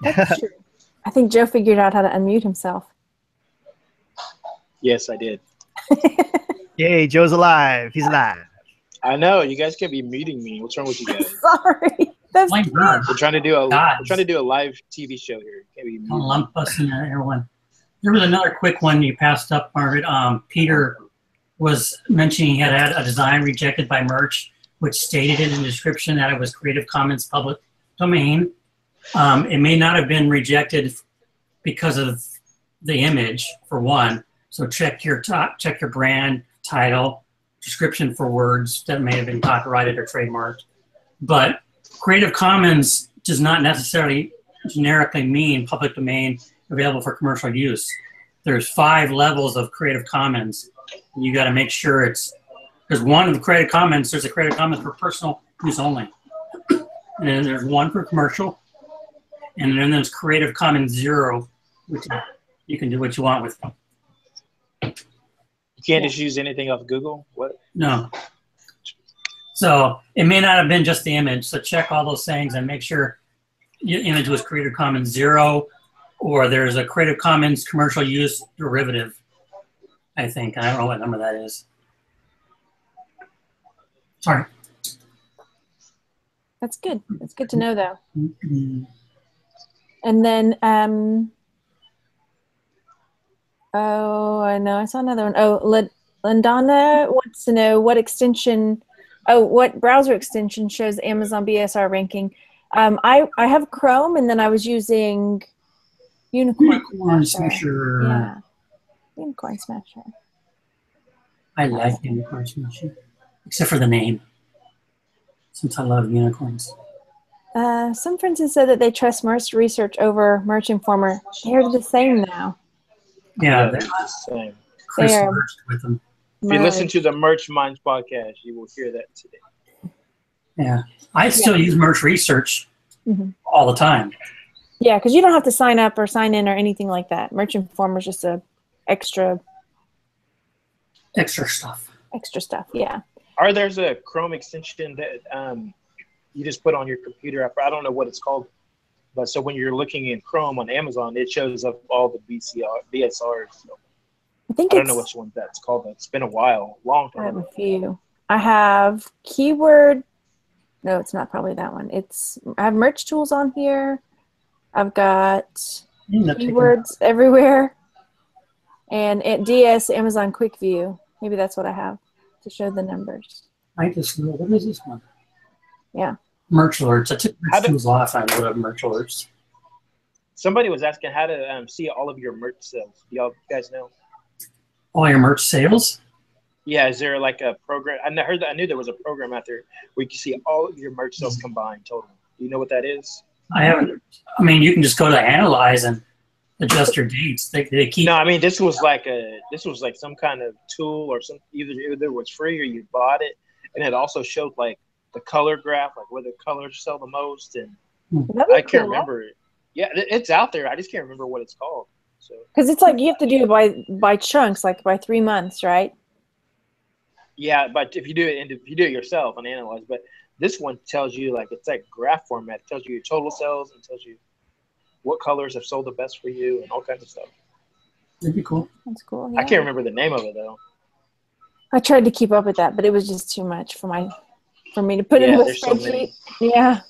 That's true. I think Joe figured out how to unmute himself. Yes, I did. Yay, Joe's alive. He's alive. I know you guys can't be muting me. What's wrong with you guys? Sorry, that's We're trying to do a live TV show here. You can't be muting. Don't lump us in everyone. There was another quick one you passed up, Margaret. Peter was mentioning he had a design rejected by Merch, which stated in the description that it was Creative Commons public domain. It may not have been rejected because of the image, for one. So check your brand title, description for words that may have been copyrighted or trademarked. But Creative Commons does not necessarily generically mean public domain available for commercial use. There's 5 levels of Creative Commons. You got to make sure because one of the Creative Commons, there's a Creative Commons for personal use only. And then there's one for commercial. And then there's Creative Commons 0, which you can do what you want with. You can't just use anything off Google? What? No. So it may not have been just the image. So check all those things and make sure your image was Creative Commons 0, or there's a Creative Commons commercial use derivative, I think. I don't know what number that is. Sorry. That's good. That's good to know, though. Mm-hmm. And then, oh, I know. I saw another one. Oh, Landana wants to know what extension, what browser extension shows Amazon BSR ranking. I have Chrome, and then I was using Unicorn Smasher. Yeah, Unicorn Smasher. I like Unicorn Smasher, except for the name, since I love unicorns. Some friends have said that they trust Merch Research over Merch Informer. They're the same now. Yeah, they're the same. Chris merged with them. If you listen to the Merch Minds podcast, you will hear that today. Yeah, I still use Merch Research all the time. Yeah, because you don't have to sign up or sign in or anything like that. Merch Informer is just a extra stuff. Extra stuff, yeah. Or there's a Chrome extension that you just put on your computer. I don't know what it's called, but so when you're looking in Chrome on Amazon, it shows up all the BSRs. So I don't know which one that's called. It's been a while, long time. I have a few. I have keyword. No, it's not probably that one. I have merch tools on here. I've got keywords everywhere. And at DS, Amazon Quick View. Maybe that's what I have to show the numbers. I just know. What is this one? Yeah. Merch alerts. I took merch tools off. I load up merch alerts. Somebody was asking how to see all of your merch sales. Do y'all guys know? All your merch sales? Yeah, is there like a program? I knew there was a program out there where you can see all of your merch sales combined total. Do you know what that is? I haven't. I mean, you can just go to Analyze and adjust your dates. They keep. No, I mean this was like some kind of tool or some either it was free or you bought it, and it also showed like the color graph, like where the colors sell the most, and I can't remember it. Yeah, it's out there. I just can't remember what it's called. So because it's like you have to do it by chunks, like by 3 months, right? Yeah, but if you do it yourself and Analyze, but this one tells you like it's like graph format. It tells you your total sales and tells you what colors have sold the best for you and all kinds of stuff. That'd be cool. That's cool. Yeah. I can't remember the name of it though. I tried to keep up with that, but it was just too much for me to put in a spreadsheet. Yeah.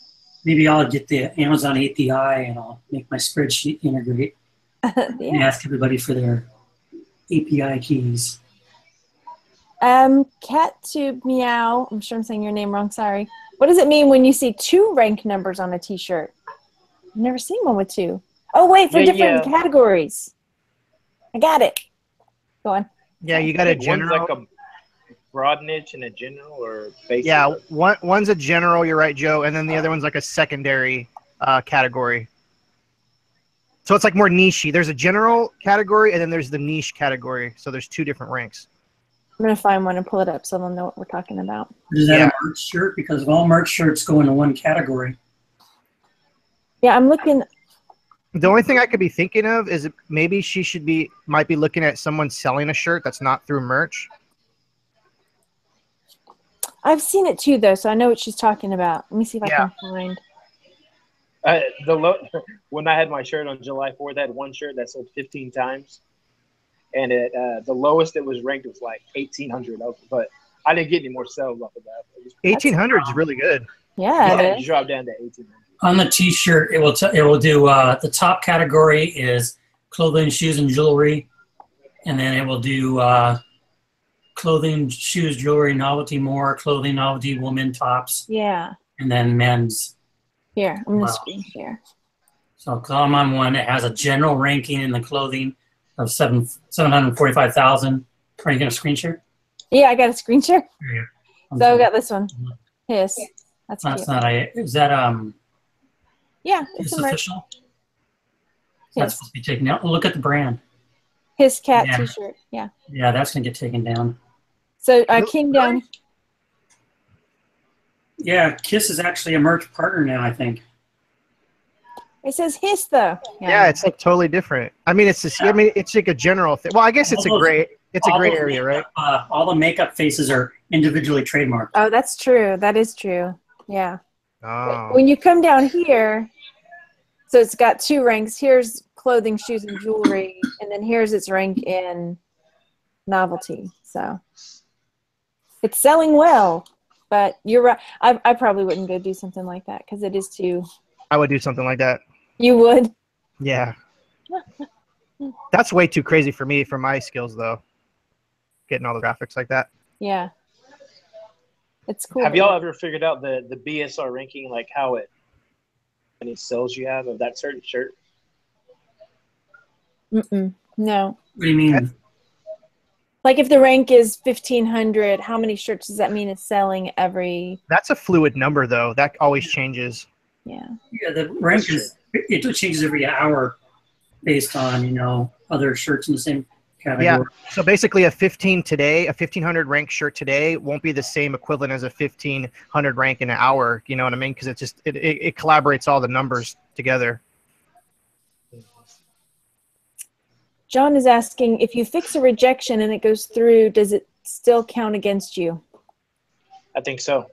Maybe I'll get the Amazon API and I'll make my spreadsheet integrate. And ask everybody for their API keys. CatTube Meow. I'm sure I'm saying your name wrong. Sorry. What does it mean when you see 2 rank numbers on a T-shirt? I've never seen one with 2. Oh wait, for different categories. I got it. Go on. Yeah, you got a general. One's like a broad niche and a general or basic. Yeah, one's a general. You're right, Joe, and then the other one's like a secondary category. So it's like more niche-y. There's a general category, and then there's the niche category. So there's 2 different ranks. I'm going to find one and pull it up so they'll know what we're talking about. Is that a merch shirt? Because all merch shirts go into one category. Yeah, I'm looking. The only thing I could be thinking of is maybe she might be looking at someone selling a shirt that's not through merch. I've seen it too, though, so I know what she's talking about. Let me see if I can find. When I had my shirt on July 4th, I had one shirt that sold 15 times. And the lowest it was ranked was like 1,800. But I didn't get any more sales off of that. 1,800 is really good. Yeah, it dropped down to 1,800. On the T-shirt, it will do the top category is clothing, shoes, and jewelry, and then it will do clothing, shoes, jewelry, novelty, more clothing, novelty, woman, tops. Yeah. And then men's. Here, I'm gonna screen share. So I'm on one that has a general ranking in the clothing of 745,000. Are you gonna screen share? Yeah, I got a screen share. Yeah. So I got this one. Hiss. That's cute. Not. Is that Yeah, it's official. That's supposed to be taken down. Look at the brand. His cat T-shirt. Yeah. Yeah, that's gonna get taken down. So I came down. Yeah, Kiss is actually a merch partner now, I think. It says Hiss though. Yeah, it's like totally different. I mean, it's just, I mean, it's like a general thing. Well, I guess it's a gray. It's a gray area, right? All the makeup faces are individually trademarked. Oh, that's true. That is true. Yeah. Oh. When you come down here, so it's got two ranks. Here's clothing, shoes, and jewelry, and then here's its rank in novelty. So it's selling well, but you're right. I probably wouldn't go do something like that because it is too. I would do something like that. You would? Yeah. That's way too crazy for me, for my skills, though. Getting all the graphics like that. Yeah. It's cool. Have y'all ever figured out the BSR ranking, like how many sales you have of that certain shirt? No. What do you mean? Like if the rank is 1,500, how many shirts does that mean it's selling every? That's a fluid number, though. That always changes. Yeah. Yeah, the rank it changes every hour based on, other shirts in the same category. Yeah. So basically a 1,500 rank shirt today won't be the same equivalent as a 1,500 rank in an hour. You know what I mean? Because it collaborates all the numbers together. John is asking, if you fix a rejection and it goes through, does it still count against you? I think so.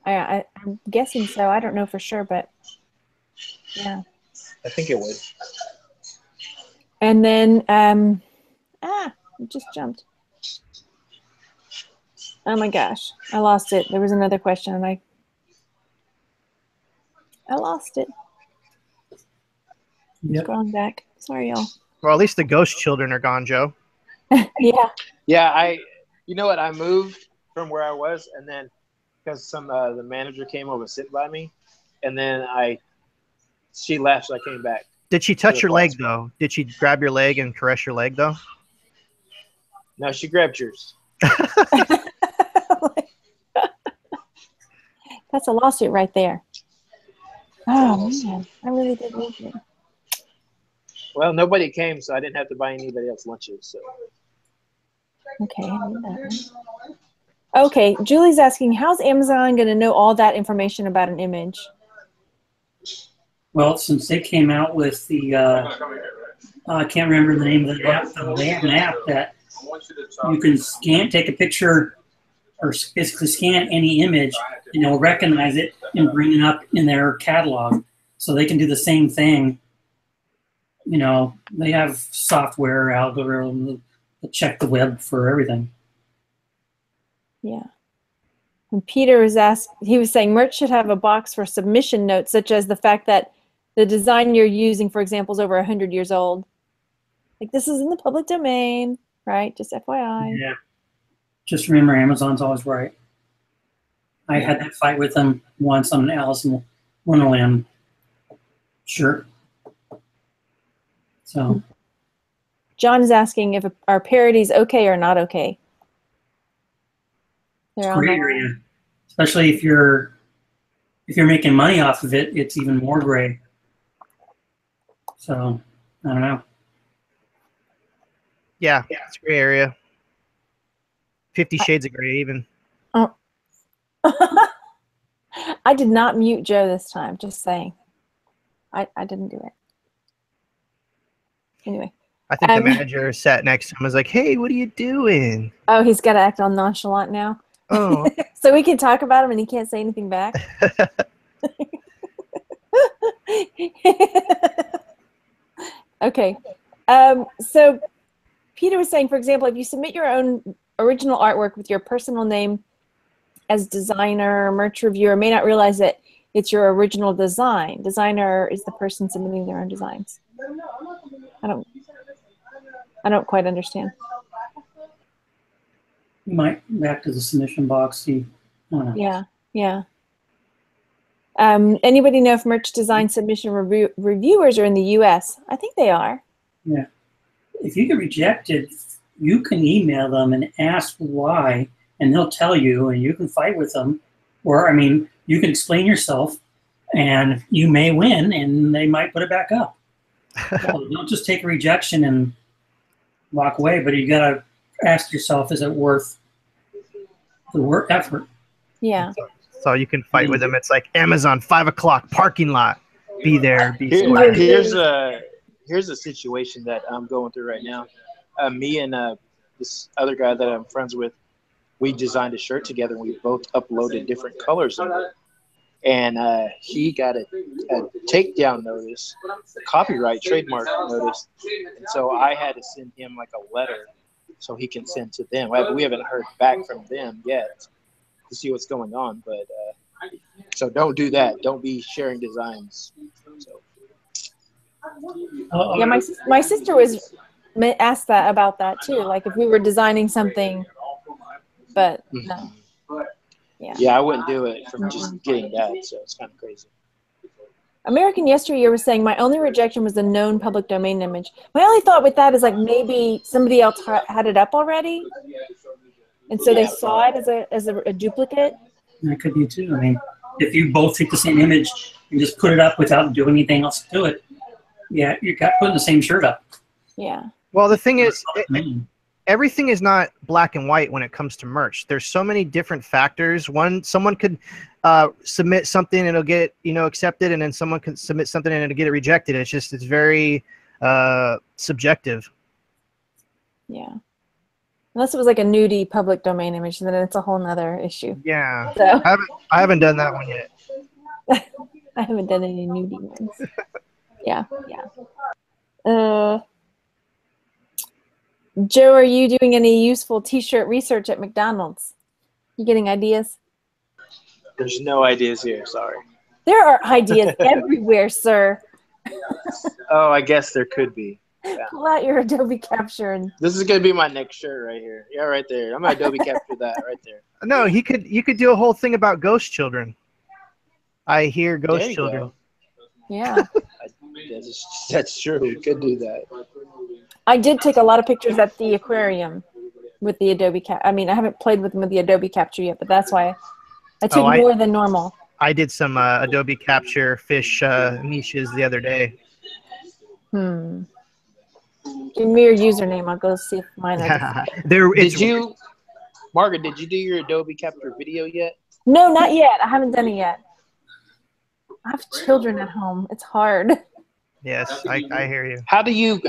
I'm guessing so. I don't know for sure, but yeah. I think it would. And then, it just jumped. Oh my gosh, I lost it. There was another question and I lost it. Yep. Scrolling back. Sorry, y'all. Well, at least the ghost children are gone, Joe. Yeah. Yeah, you know what? I moved from where I was, and then because the manager came over and sit by me, and then she left, so I came back. Did she touch your leg, though? Did she grab your leg and caress your leg, though? No, she grabbed yours. That's a lawsuit right there. Oh, man. I really did lose it. Well, nobody came, so I didn't have to buy anybody else lunches. So. Okay, I need that one. Okay, Julie's asking, how's Amazon going to know all that information about an image? Well, since they came out with the, I can't remember the name of the app, though. They have an app that you can take a picture or basically scan any image, and it'll recognize it and bring it up in their catalog. So they can do the same thing. They have software algorithms that check the web for everything. Yeah. And Peter he was saying merch should have a box for submission notes, such as the fact that the design you're using, for example, is over 100 years old. Like, this is in the public domain, right? Just FYI. Yeah. Just remember, Amazon's always right. I had that fight with them once on an Alice in Wonderland shirt. So. John is asking if our parodies okay or not okay. They're Gray area, especially if you're making money off of it, it's even more gray. So I don't know. Yeah, it's a gray area. 50 Shades of Gray, even. Oh. I did not mute Joe this time. Just saying. I didn't do it. Anyway. I think the manager sat next to him and was like, hey, what are you doing? Oh, he's got to act all nonchalant now. Oh. So we can talk about him and he can't say anything back. Okay. So Peter was saying, for example, if you submit your own original artwork with your personal name as designer, merch reviewer, may not realize that it's your original design. Designer is the person submitting their own designs. I don't quite understand. You might back to the submission box. See, I don't know. Yeah. Anybody know if merch design submission reviewers are in the U.S.? I think they are. Yeah. If you get rejected, you can email them and ask why, and they'll tell you, and you can fight with them. Or, you can explain yourself, and you may win, and they might put it back up. So don't just take a rejection and walk away, but you got to ask yourself, is it worth the work effort? Yeah. So you can fight with them. It's like Amazon, 5 o'clock, parking lot. Be there. Be square. Here's a situation that I'm going through right now. Me and this other guy that I'm friends with, we designed a shirt together, and we both uploaded different colors of it. And he got a takedown notice, a copyright trademark notice, and so I had to send him like a letter so he can send to them. We haven't heard back from them yet to see what's going on, but so don't do that. Don't be sharing designs. So. Yeah, my sister was asked that about that too, like if we were designing something, but no. Yeah, I wouldn't do it from just getting that, so it's kind of crazy. American Yesteryear was saying my only rejection was the known public domain image. My only thought with that is like maybe somebody else had it up already, and so they saw it as a duplicate. That could be too. I mean, if you both take the same image and just put it up without doing anything else to it, yeah, you got putting the same shirt up. Yeah. Well, the thing is, everything is not black and white when it comes to merch. There's so many different factors. Someone could submit something and it'll get accepted, and then someone can submit something and it'll get it rejected. It's very subjective. Yeah. Unless it was like a nudie public domain image, then it's a whole nother issue. Yeah. So I haven't done that one yet. I haven't done any nudie ones. Yeah. Joe, are you doing any useful T-shirt research at McDonald's? You getting ideas? There's no ideas here. Sorry. There are ideas everywhere, sir. Oh, I guess there could be. Yeah. Pull out your Adobe Capture and. This is gonna be my next shirt right here. Yeah, right there. I'm gonna Adobe Capture that right there. No, you could do a whole thing about ghost children. I hear ghost children. Go. Yeah. That's true. We could do that. I did take a lot of pictures at the aquarium with the Adobe I mean, I haven't played with them with the Adobe Capture yet, but that's why I took more than normal. I did some Adobe Capture fish niches the other day. Give me your username. I'll go see if mine are. Margaret, did you do your Adobe Capture video yet? No, not yet. I haven't done it yet. I have children at home. It's hard. Yes, I hear you. How do you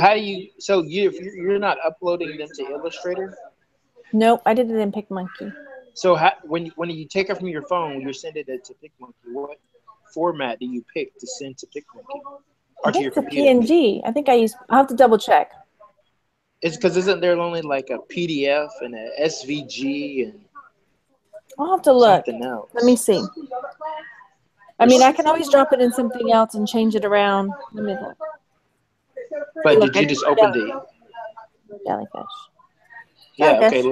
so you're not uploading them to Illustrator? Nope, I did it in PicMonkey. So when you take it from your phone, you send it to PicMonkey. What format do you pick to send to PicMonkey? I think it's a PNG. I think I'll have to double check. It's because isn't there only like a PDF and a SVG and I'll have to look. Something else. Let me see. I mean, I can always drop it in something else and change it around. Let me look. But did you just open the jellyfish? Yeah. Okay.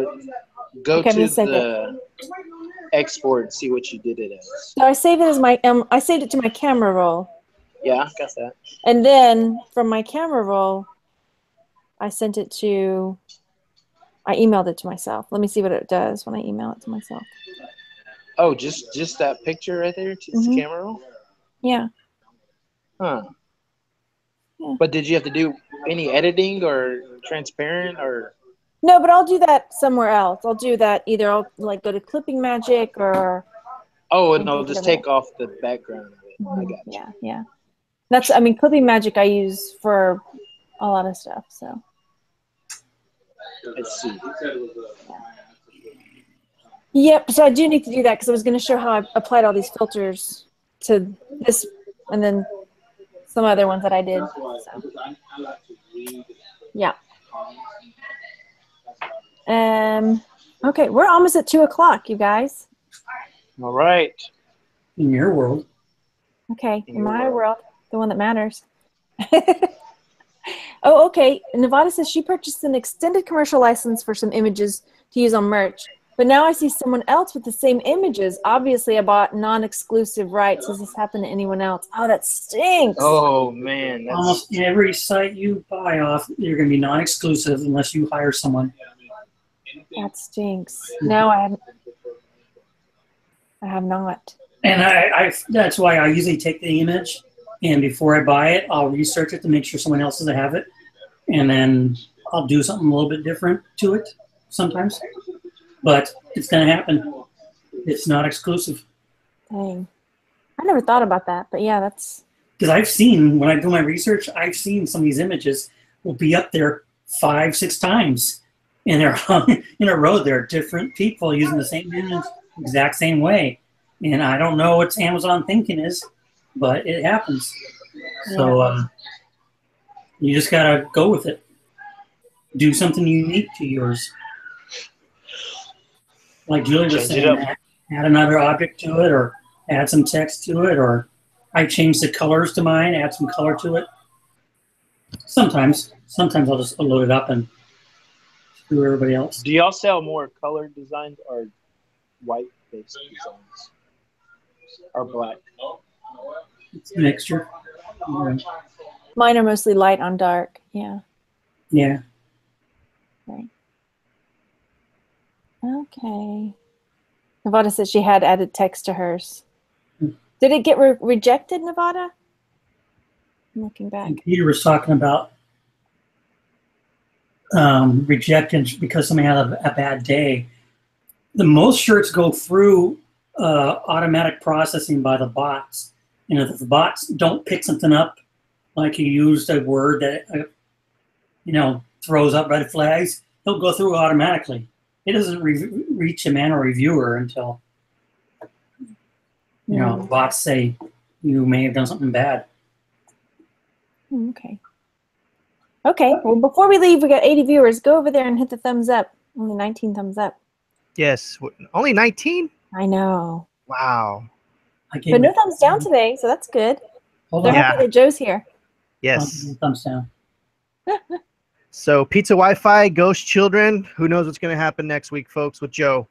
Go to the export and see what you did it as. So I saved it as my. I saved it to my camera roll. Yeah, got that. And then from my camera roll, I sent it to. I emailed it to myself. Let me see what it does when I email it to myself. Oh, just that picture right there to the camera roll? Yeah. Huh. Yeah. But did you have to do any editing or transparent or? No, but I'll do that somewhere else. I'll do that either I'll like go to Clipping Magic or. Oh, and I'll just take off the background of it. I got you. Yeah. That's. I mean, Clipping Magic I use for a lot of stuff. So. Let's see. Yep, so I do need to do that because I was going to show how I applied all these filters to this and then some other ones that I did. So. Yeah. Okay, we're almost at 2 o'clock, you guys. All right. In your world. Okay, in my world, the one that matters. Oh, okay. Nevada says she purchased an extended commercial license for some images to use on merch. But now I see someone else with the same images. Obviously, I bought non-exclusive rights. Does this happen to anyone else? Oh, that stinks. Oh, man. Almost every site you buy off, you're going to be non-exclusive unless you hire someone. That stinks. No, I haven't. I have not. And that's why I usually take the image, and before I buy it, I'll research it to make sure someone else doesn't have it. And then I'll do something a little bit different to it sometimes. But it's going to happen. It's not exclusive. Dang. I never thought about that, but yeah, that's... Because I've seen, when I do my research, I've seen some of these images will be up there 5-6 times. and they're hung in a row. There are different people using the same image exact same way. And I don't know what Amazon thinking is, but it happens. So you just got to go with it. Do something unique to yours. Like Julie was saying, add another object to it, or add some text to it, or I change the colors to mine, add some color to it. Sometimes I'll just load it up and screw everybody else. Do y'all sell more colored designs or white-based designs? Or black? It's a mixture. Mine are mostly light on dark. Yeah. Yeah. Right. Okay. Nevada says she had added text to hers. Did it get rejected, Nevada? I'm looking back. And Peter was talking about rejecting because somebody had a bad day. The most shirts go through automatic processing by the bots. And if the bots don't pick something up, like you used a word that throws up red flags, it'll go through automatically. It doesn't reach a manual reviewer until the bots say you may have done something bad. Okay. Okay. Well, before we leave, we got 80 viewers. Go over there and hit the thumbs up. Only 19 thumbs up. Yes. Only 19? I know. Wow. But no thumbs down today, so that's good. They're happy that Joe's here. Yes. Thumbs down. So Pizza Wi-Fi, Ghost Children. Who knows what's going to happen next week, folks, with Joe?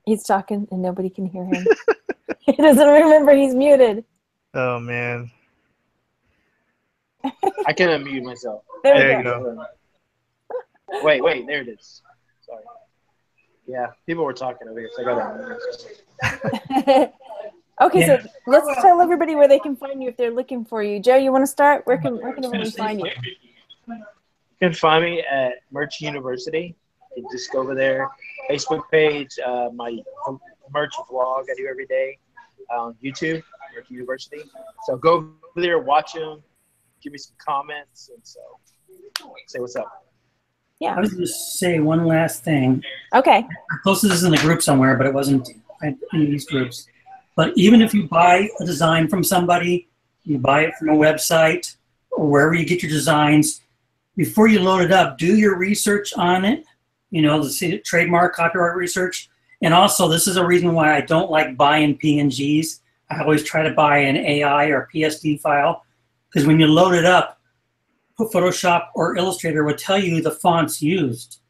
He's talking and nobody can hear him. He doesn't remember he's muted. Oh, man. I can unmute myself. There you go. Wait, there it is. Sorry. Yeah, people were talking over here, so I got to unmute. Okay, so let's tell everybody where they can find you if they're looking for you. Joe, you want to start? Where can everybody find you? You can find me at Merch University. You can just go over there. Facebook page, my merch vlog I do every day. YouTube, Merch University. So go over there, watch them, give me some comments, and so say what's up. Yeah. I was going to say one last thing. Okay. I posted this in the group somewhere, but it wasn't in these groups. But even if you buy a design from somebody, you buy it from a website or wherever you get your designs, before you load it up, do your research on it, the trademark, copyright research. And also, this is a reason why I don't like buying PNGs. I always try to buy an AI or PSD file, because when you load it up, Photoshop or Illustrator will tell you the fonts used.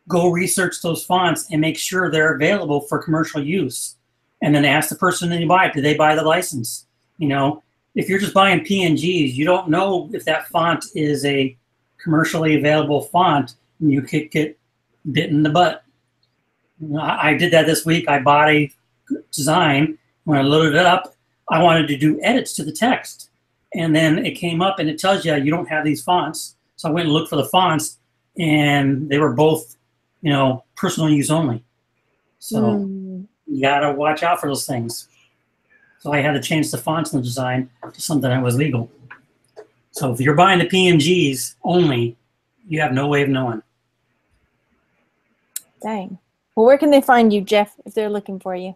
Go research those fonts and make sure they're available for commercial use. And then ask the person that you buy it, did they buy the license? If you're just buying PNGs, you don't know if that font is a commercially available font, and you could get bit in the butt. I did that this week. I bought a design. When I loaded it up, I wanted to do edits to the text. And then it came up and it tells you you don't have these fonts. So I went and looked for the fonts, and they were both, personal use only. So you got to watch out for those things. So I had to change the fonts in the design to something that was legal. So if you're buying the PNGs only, you have no way of knowing. Dang. Well, where can they find you, Jeff, if they're looking for you?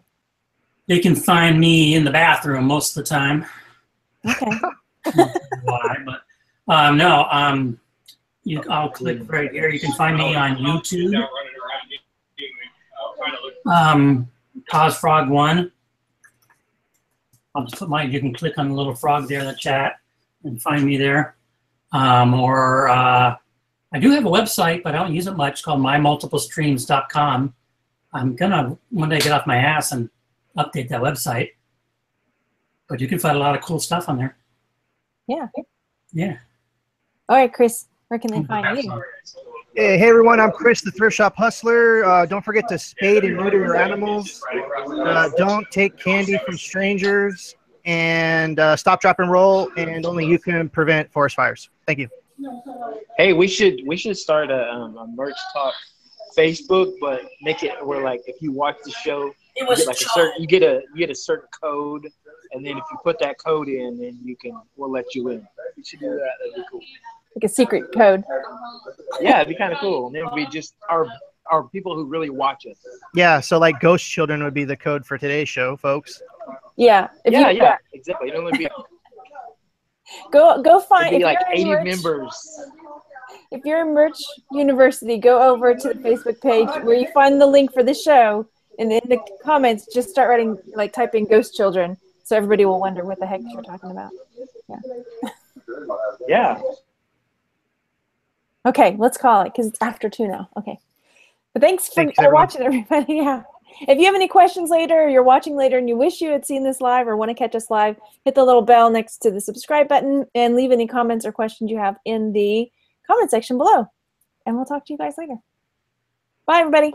They can find me in the bathroom most of the time. Okay. Why? But I'll click right here. You can find me on YouTube. CosFrog1. I'll just put you can click on the little frog there in the chat and find me there. I do have a website, but I don't use it much, called mymultiplestreams.com. I'm going to one day get off my ass and update that website. But you can find a lot of cool stuff on there. Yeah. Yeah. All right, Chris, where can they find you? Hey everyone, I'm Chris, the Thrift Shop Hustler. Don't forget to spade and neuter your animals. Don't take candy from strangers, and stop, drop, and roll. And only you can prevent forest fires. Thank you. Hey, we should start a merch talk Facebook, but make it where if you watch the show, you get a certain code, and then if you put that code in, then we'll let you in. We should do that. That'd be cool. like a secret code. Yeah, it'd be kind of cool. And it would be just our people who really watch us. Yeah, so like ghost children would be the code for today's show, folks. Yeah. Yeah, exactly. It'd only be Go find, it'd be if like you're 80 members. If you're in Merch University, go over to the Facebook page where you find the link for the show, and in the comments, just start writing, like type in ghost children, so everybody will wonder what the heck you're talking about. Yeah. Yeah. Okay, let's call it, because it's after 2 now. Okay. But thanks for watching, everybody. Yeah. If you have any questions later, or you're watching later and you wish you had seen this live or want to catch us live, hit the little bell next to the subscribe button and leave any comments or questions you have in the comment section below. And we'll talk to you guys later. Bye, everybody.